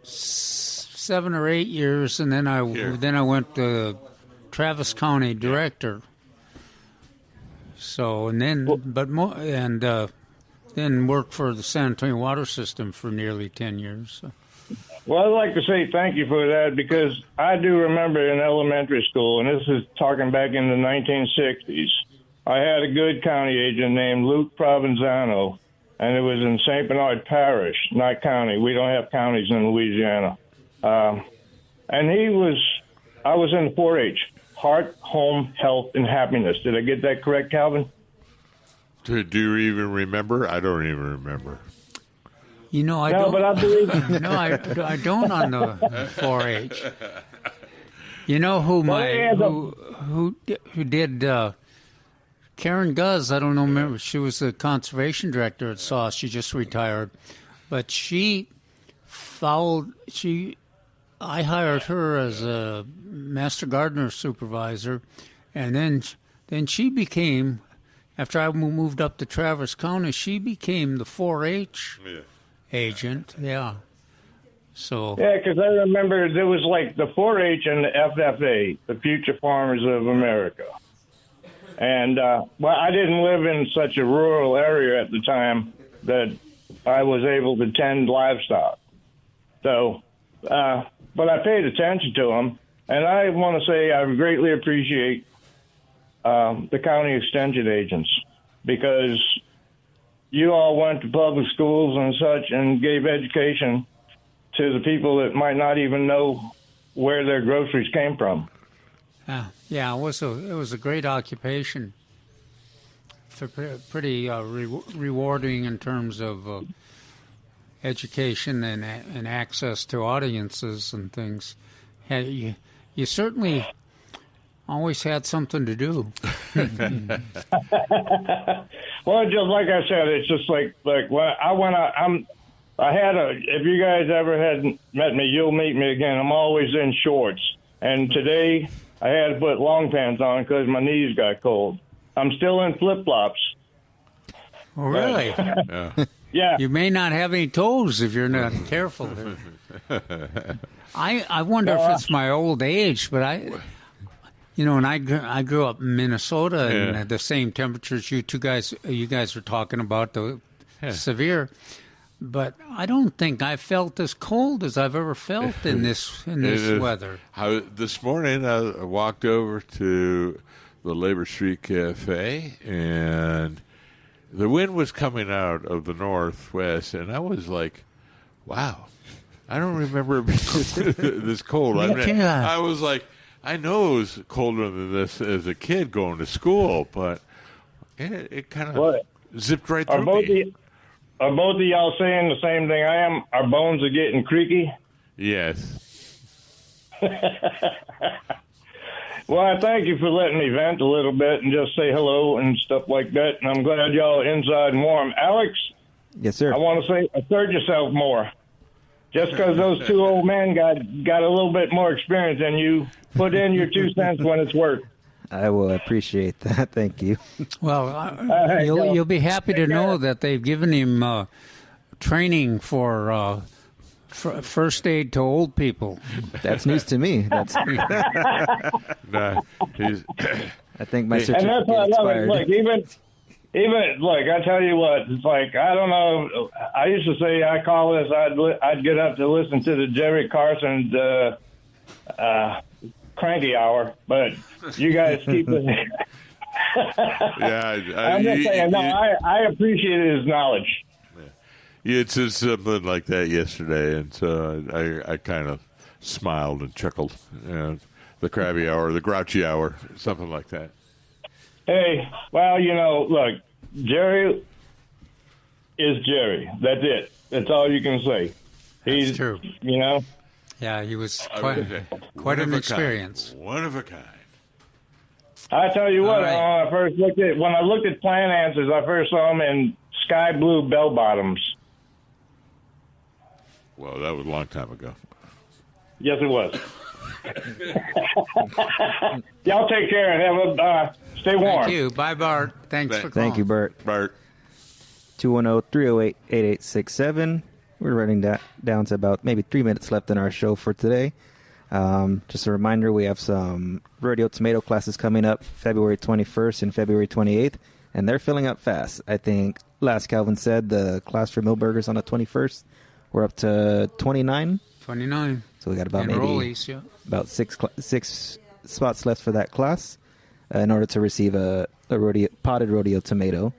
7 or 8 years, and then I went to Travis County director. So then worked for the San Antonio Water System for nearly 10 years. So. Well, I'd like to say thank you for that, because I do remember in elementary school, and this is talking back in the 1960s, I had a good county agent named Luke Provenzano, and it was in St. Bernard Parish, not county. We don't have counties in Louisiana. And I was in 4-H, Heart, Home, Health, and Happiness. Did I get that correct, Calvin? Do you even remember? I don't even remember. I don't. But I believe. No, I don't on the 4-H. You know who did Karen Guz? I don't know. Remember, she was the conservation director at SAWS. She just retired, but I hired her as a master gardener supervisor, and then she became. After I moved up to Travis County, she became the 4-H agent. Yeah. So. Yeah, because I remember there was like the 4-H and the FFA, the Future Farmers of America. And, I didn't live in such a rural area at the time that I was able to tend livestock. So, but I paid attention to them. And I want to say I greatly appreciate the county extension agents, because you all went to public schools and such and gave education to the people that might not even know where their groceries came from. Yeah, it was a great occupation. Pretty rewarding in terms of education and access to audiences and things. You certainly always had something to do. Well, just like I said, it's just like when I went out, if you guys ever had met me, you'll meet me again. I'm always in shorts. And today I had to put long pants on because my knees got cold. I'm still in flip-flops. Oh, really? Yeah. You may not have any toes if you're not careful. I wonder if it's my old age, but and I grew up in Minnesota, and the same temperatures you guys were talking about, the severe. But I don't think I felt as cold as I've ever felt in this weather. This morning I walked over to the Labor Street Cafe, and the wind was coming out of the northwest, and I was like, "Wow, I don't remember it being this cold." I was like, I know it was colder than this as a kid going to school, but it kind of zipped right through me. Are both of y'all saying the same thing I am? Our bones are getting creaky? Yes. Well, I thank you for letting me vent a little bit and just say hello and stuff like that, and I'm glad y'all are inside and warm. Alex? Yes, sir. I want to say assert yourself more. Just because those two old men got a little bit more experience than you, put in your 2 cents when it's worth. I will appreciate that. Thank you. Well, you'll be happy to know that they've given him training for first aid to old people. That's news to me. That's. Nah, he's I think my And certificate that's what I love. expired. Like even look, I tell you what, it's like I don't know. I used to say I call this. I'd get up to listen to the Jerry Carson's cranky hour, but you guys keep it. yeah. I'm just saying. No, I appreciate his knowledge. You said something like that yesterday, and so I kind of smiled and chuckled. The crabby hour, the grouchy hour, something like that. Hey, well, look, Jerry is Jerry. That's it. That's all you can say. He's true. Yeah, he was quite an experience. One of a kind. I tell you what, All right. when I looked at Plan Answers, I first saw him in sky blue bell bottoms. Well, that was a long time ago. Yes, it was. Y'all take care and have stay warm. Thank you. Bye, Bart. Thanks for calling. Thank you, Bert. Bart. 210-308-8867. We're running down to about maybe 3 minutes left in our show for today. Just a reminder, we have some rodeo tomato classes coming up February 21st and February 28th, and they're filling up fast. I think last Calvin said the class for Millburgers on the 21st, we're up to 29. 29. So we got about Enrollees, yeah. about six spots left for that class in order to receive a potted rodeo tomato.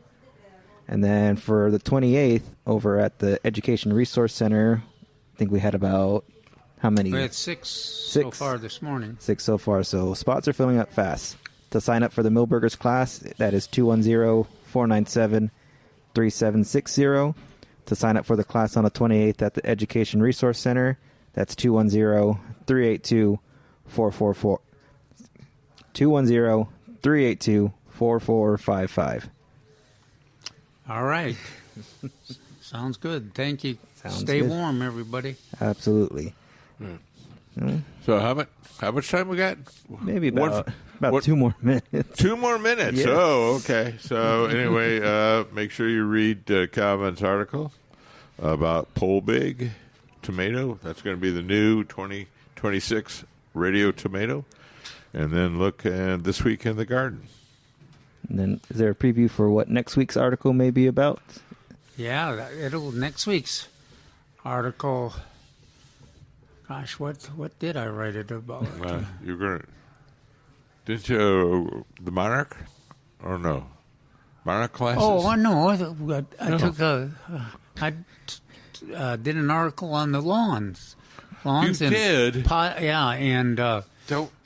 And then for the 28th, over at the Education Resource Center, I think we had about how many? We had six so far this morning. 6 so far. So spots are filling up fast. To sign up for the Millburgers class, that is 210-497-3760. To sign up for the class on the 28th at the Education Resource Center, that's 210-382-4444. 210-382-4455. All right. Sounds good. Thank you. Sounds Stay good. warm, everybody. Absolutely. So how much time we got? Maybe about 2 more minutes. 2 more minutes. Yeah. Oh, okay. So anyway, make sure you read Calvin's article about Pole Big tomato. That's going to be the new 2026 radio tomato. And then look this week in the garden. And then is there a preview for what next week's article may be about? Yeah, next week's article. Gosh, what did I write it about? You're gonna didn't you the Monarch or no Monarch classes? Oh no, I took did an article on the lawns. You did? And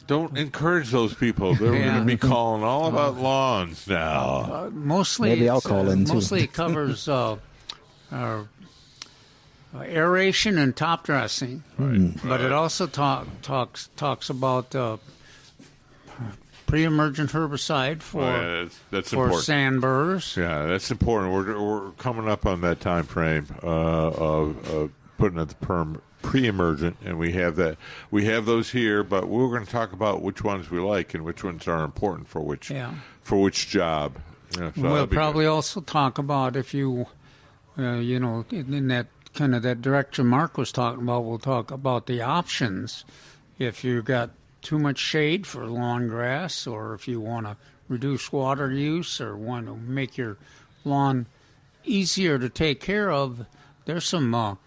Don't encourage those people. They're going to be calling all about lawns now. Mostly, maybe I'll call in too. Mostly it covers aeration and top dressing, but it also talks about pre-emergent herbicide for that's for important. sandburrs. Yeah, that's important. We're coming up on that time frame of putting at the pre-emergent, and we have that. We have those here, but we're going to talk about which ones we like and which ones are important for which job. Yeah, so we'll probably also talk about if you, in that kind of that direction Mark was talking about. We'll talk about the options if you got too much shade for lawn grass, or if you want to reduce water use, or want to make your lawn easier to take care of. There's some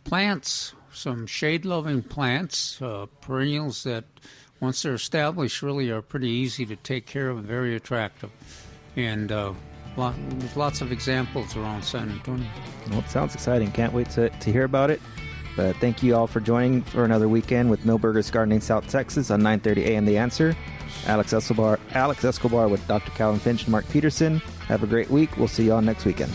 plants, some shade-loving plants, perennials that, once they're established, really are pretty easy to take care of, very attractive. And there's lots of examples around San Antonio. Well, it sounds exciting. Can't wait to hear about it. But thank you all for joining for another weekend with Millburgers Gardening South Texas on 9:30 a.m. The Answer. Alex Escobar with Dr. Calvin Finch and Mark Peterson. Have a great week. We'll see you all next weekend.